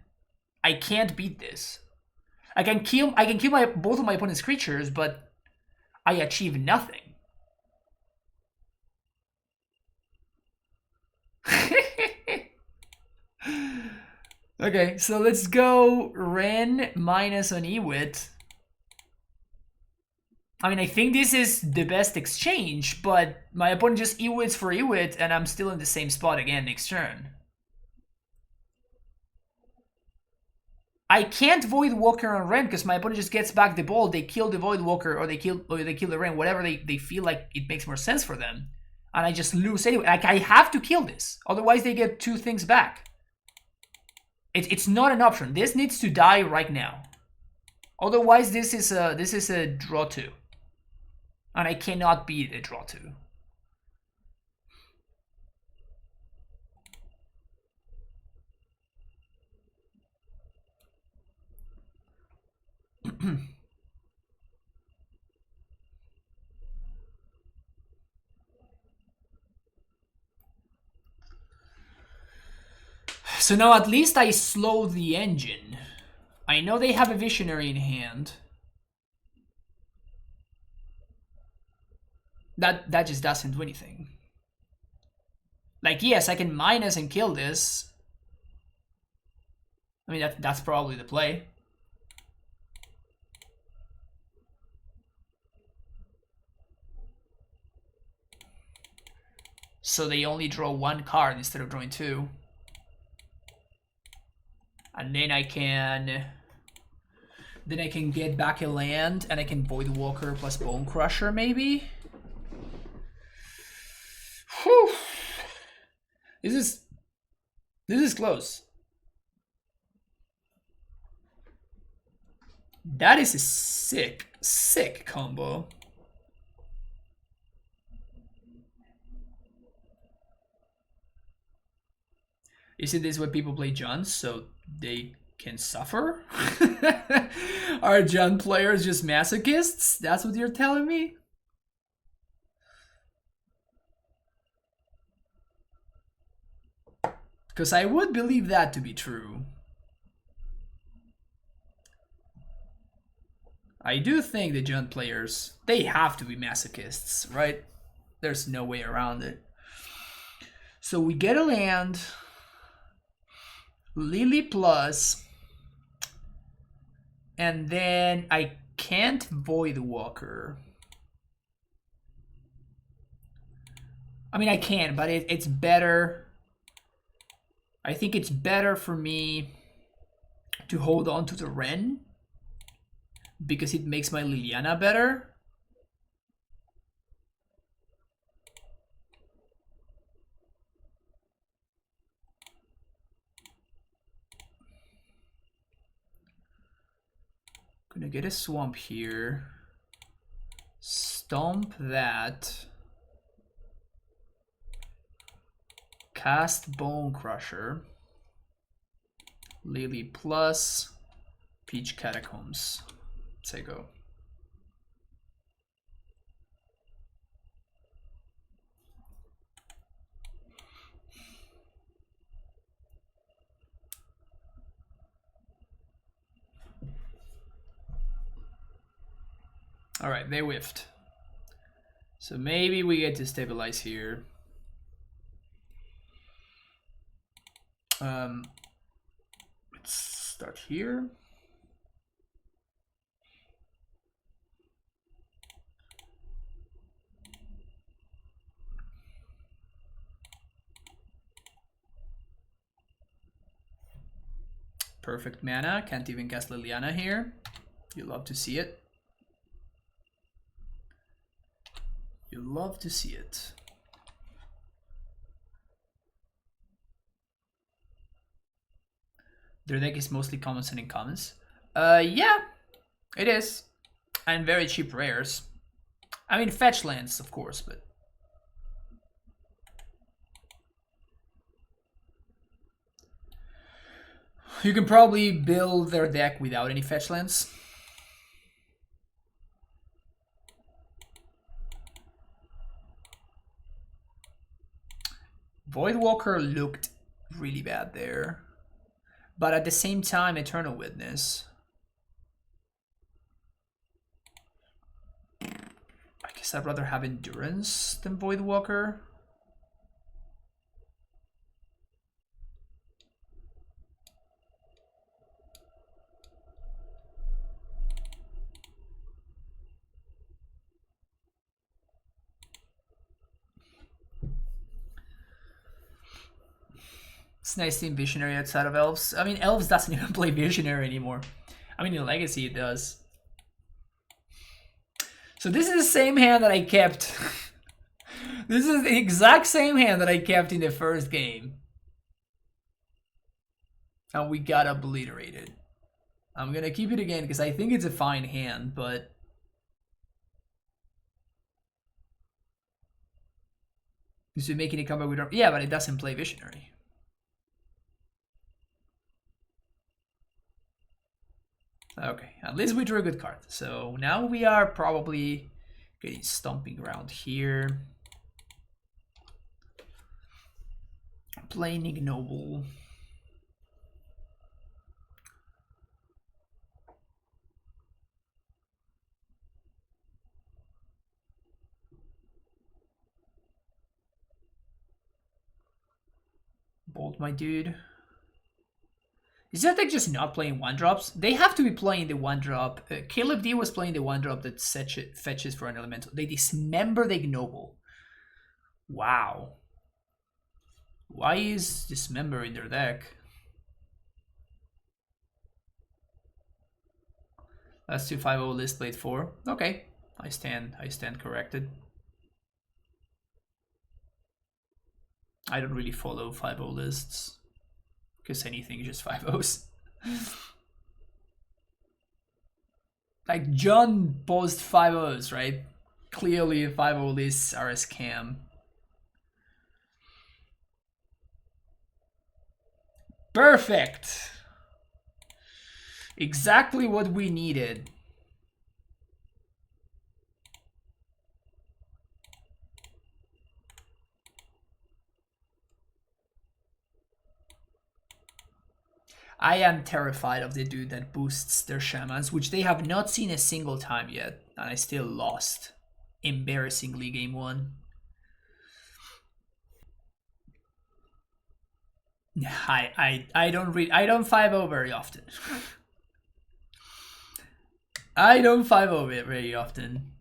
I can't beat this. I can kill both of my opponent's creatures, but I achieve nothing. Okay, so let's go Ren minus on E-Wit. I mean, I think this is the best exchange, but my opponent just E-Wits for E-Wit, and I'm still in the same spot again next turn. I can't Voidwalker on Ren because my opponent just gets back the ball. They kill the Voidwalker or they kill the Ren, whatever they feel like it makes more sense for them. And I just lose anyway. Like, I have to kill this. Otherwise they get two things back. It's not an option. This needs to die right now. Otherwise this is a draw 2. And I cannot beat a draw 2. So now at least I slow the engine. I know they have a Visionary in hand. That just doesn't do anything. Like, yes, I can minus and kill this. I mean, that's probably the play. So they only draw one card instead of drawing two. And then I can get back a land and I can Void Walker plus Bone Crusher maybe. Whew. This is close. That is a sick combo. Isn't this why people play Juns, so they can suffer? Are Jun players just masochists? That's what you're telling me? Because I would believe that to be true. I do think the Jun players, they have to be masochists, right? There's no way around it. So we get a land. Lily plus. And then I can't Void Walker. I mean, I can, but it's better. I think it's better for me to hold on to the Ren because it makes my Liliana better. Gonna get a swamp here. Stomp that. Cast Bone Crusher. Lily plus Peach Catacombs. Say go. All right, they whiffed. So maybe we get to stabilize here. Let's start here. Perfect mana. Can't even cast Liliana here. You love to see it. You love to see it. Their deck is mostly commons and uncommons. Yeah, it is. And very cheap rares. I mean, fetch lands, of course, but... You can probably build their deck without any fetch lands. Voidwalker looked really bad there. But at the same time, Eternal Witness. I guess I'd rather have Endurance than Voidwalker. It's nice seeing Visionary outside of Elves. I mean, Elves doesn't even play Visionary anymore. I mean, in Legacy it does. So this is the same hand that I kept. This is the exact same hand that I kept in the first game. And we got obliterated. I'm gonna keep it again because I think it's a fine hand, but... Is it making a comeback with... Yeah, but it doesn't play Visionary. Okay, at least we drew a good card. So now we are probably getting stomping ground here. Playing Ignoble. Bolt, my dude. Is that deck just not playing 1-drops? They have to be playing the 1-drop. Caleb D was playing the 1-drop that fetches for an elemental. They dismember the ignoble. Wow. Why is dismember in their deck? Last 2-5-0 list played 4. Okay, I stand corrected. I don't really follow 5-0 lists because anything is just 5-0s. Like John posts 5-0s, right? Clearly 5-0 lists are a scam. Perfect. Exactly what we needed. I am terrified of the dude that boosts their shamans, which they have not seen a single time yet, and I still lost embarrassingly game 1. I don't 5-0 very often. I don't 5-0 it very often.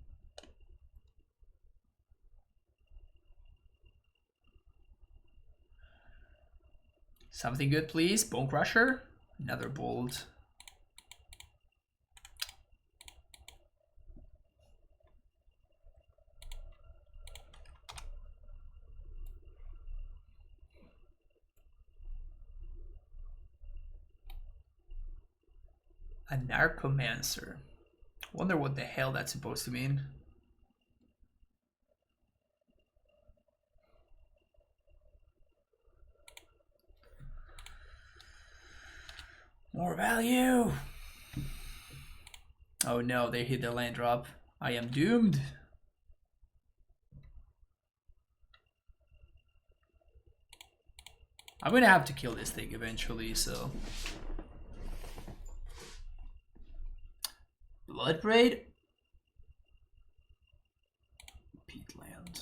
Something good, please. Bone Crusher. Another bolt. A Narcomancer. Wonder what the hell that's supposed to mean. More value. Oh no, they hit the land drop. I am doomed. I'm gonna have to kill this thing eventually, so. Blood Braid. Peatland.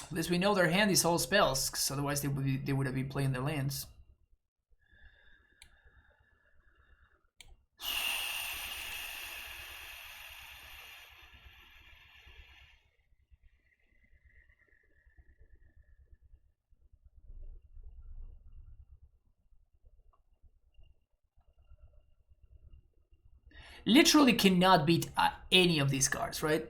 At least we know their hand is all spells, because otherwise they would have been playing their lands. Literally cannot beat any of these cards, right?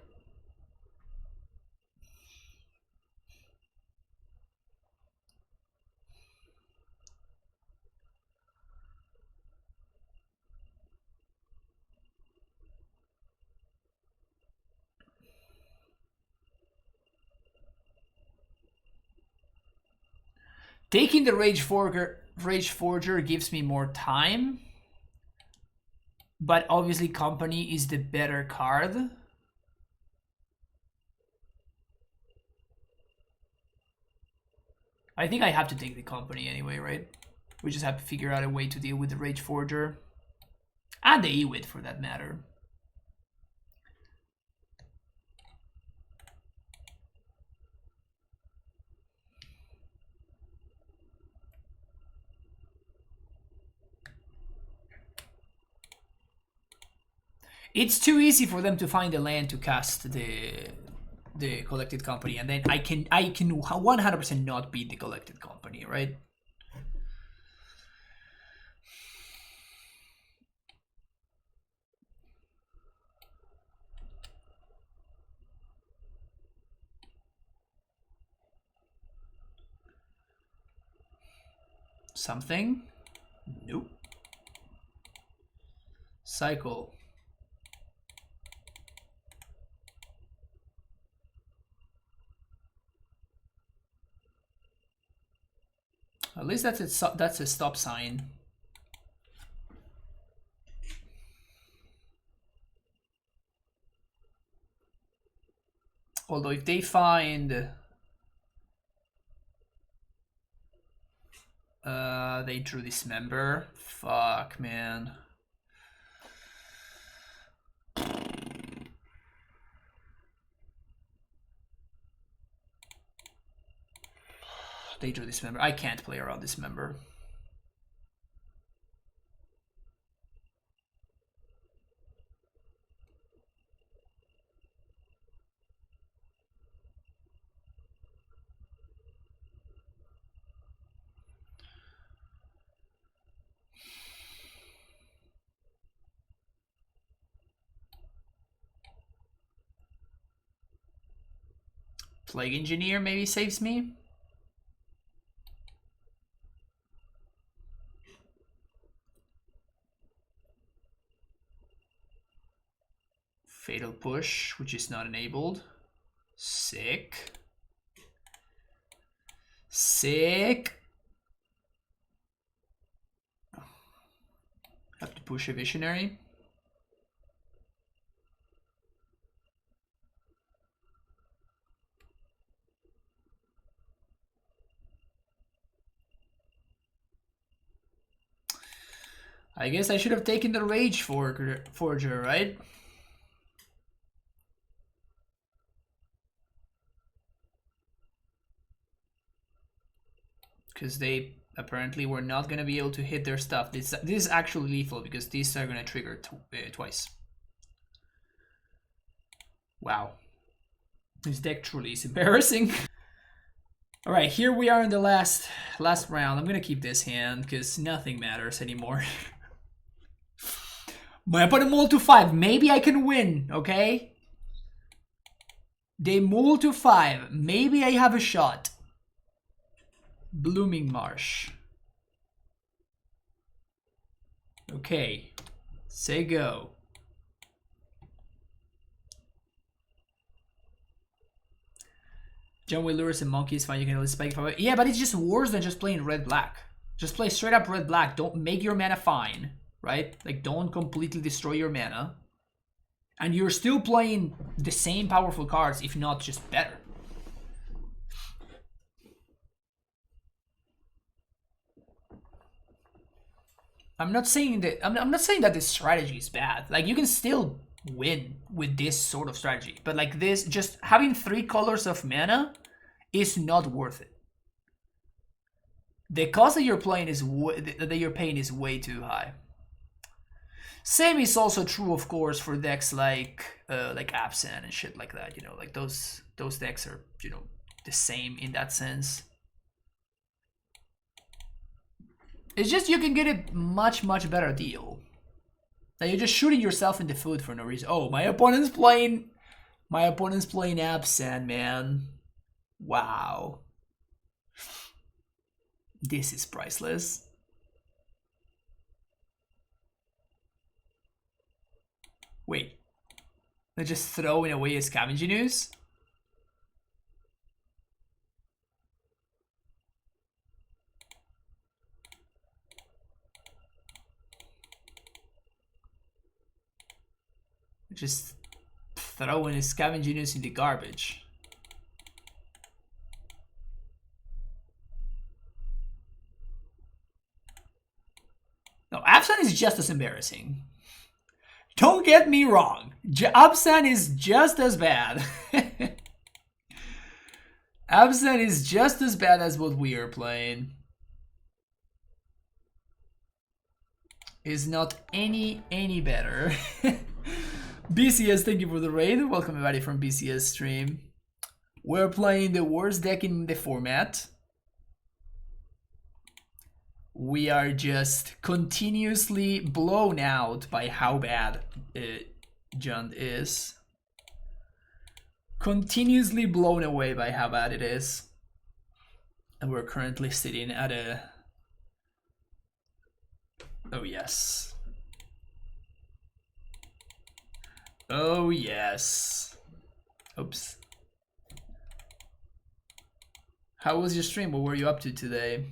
Taking the Rage Forger gives me more time. But obviously Company is the better card. I think I have to take the Company anyway, right? We just have to figure out a way to deal with the Rage Forger. And the Ewit for that matter. It's too easy for them to find a land to cast the Collected Company, and then I can 100% not beat the Collected Company, right? Something? Nope. Cycle. At least that's a stop sign. Although if they find they drew Dismember. Fuck, man. play through this member. I can't play around this member. Plague Engineer maybe saves me. Fatal Push, which is not enabled. Sick. Sick. Have to push a Visionary. I guess I should have taken the Rage Forger, right? Because they apparently were not going to be able to hit their stuff. This is actually lethal because these are going to trigger twice. Wow. This deck truly is embarrassing. Alright, here we are in the last round. I'm going to keep this hand because nothing matters anymore. My opponent mulled to 5. Maybe I can win, okay? They mulled to 5. Maybe I have a shot. Blooming Marsh. Okay. Say go. John with Lurrus and Monkeys, fine, you can only spike 5. Yeah, but it's just worse than just playing red-black. Just play straight up red-black. Don't make your mana fine. Right? Like, don't completely destroy your mana. And you're still playing the same powerful cards, if not just better. I'm not saying that I'm not saying that this strategy is bad. Like, you can still win with this sort of strategy. But like this, just having 3 colors of mana is not worth it. The cost that you're playing is that you're paying is way too high. Same is also true, of course, for decks like Abzan and shit like that. You know, like those decks are, you know, the same in that sense. It's just you can get a much better deal. Like, you're just shooting yourself in the foot for no reason. Oh, my opponent's playing Abzan, man. Wow. This is priceless. Wait, they're just throwing away a Scavenging Ooze? Just throwing a Scavenging Ooze in the garbage. No, Abzan is just as embarrassing. Don't get me wrong. Abzan is just as bad. Abzan is just as bad as what we are playing. Is not any better. BCS, thank you for the raid. Welcome everybody from BCS stream. We're playing the worst deck in the format. We are just continuously blown out by how bad Jund is. Continuously blown away by how bad it is. And we're currently sitting at a... Oh yes. Oh yes. Oops. How was your stream? What were you up to today?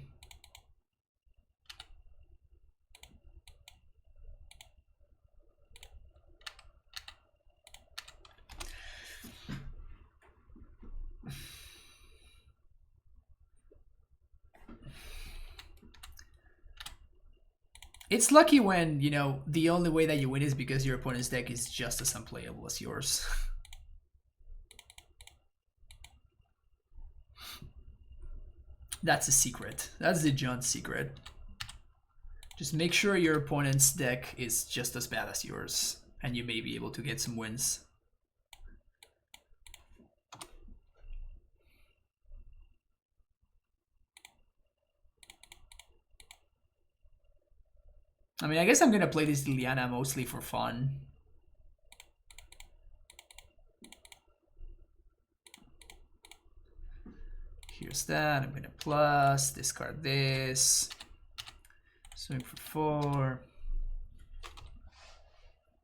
It's lucky when, you know, the only way that you win is because your opponent's deck is just as unplayable as yours. That's the secret. That's the John secret. Just make sure your opponent's deck is just as bad as yours, and you may be able to get some wins. I mean, I guess I'm gonna play this Liliana mostly for fun. Here's that. I'm gonna plus, discard this. Swing for 4.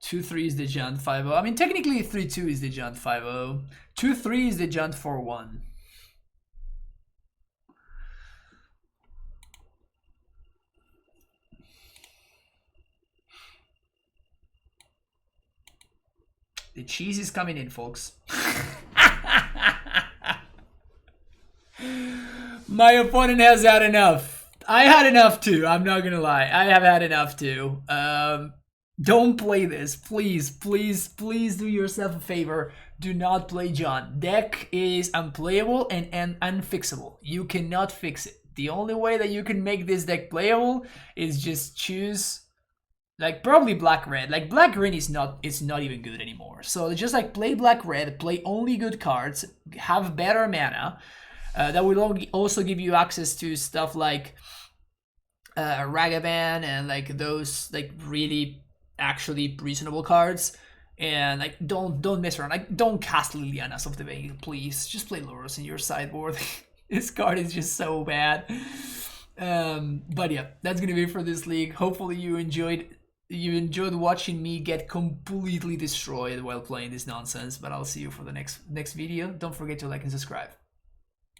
2-3 is the Jund 5-0. I mean, technically 3-2 is the Jund 5-0. 2-3 is the Jund 4-1. The cheese is coming in, folks. My opponent has had enough. I had enough too. I'm not gonna lie. I have had enough too. Don't play this. Please, please, please do yourself a favor. Do not play John. Deck is unplayable and unfixable. You cannot fix it. The only way that you can make this deck playable is just choose, like, probably black-red. Like, black-green is not even good anymore. So just like play black-red, play only good cards, have better mana. That will also give you access to stuff like Ragavan and like those like really actually reasonable cards. And like don't mess around. Like, don't cast Lilianas of the Veil, please. Just play Lurrus in your sideboard. This card is just so bad. But yeah, that's gonna be it for this league. Hopefully you enjoyed watching me get completely destroyed while playing this nonsense. But I'll see you for the next video. Don't forget to like and subscribe.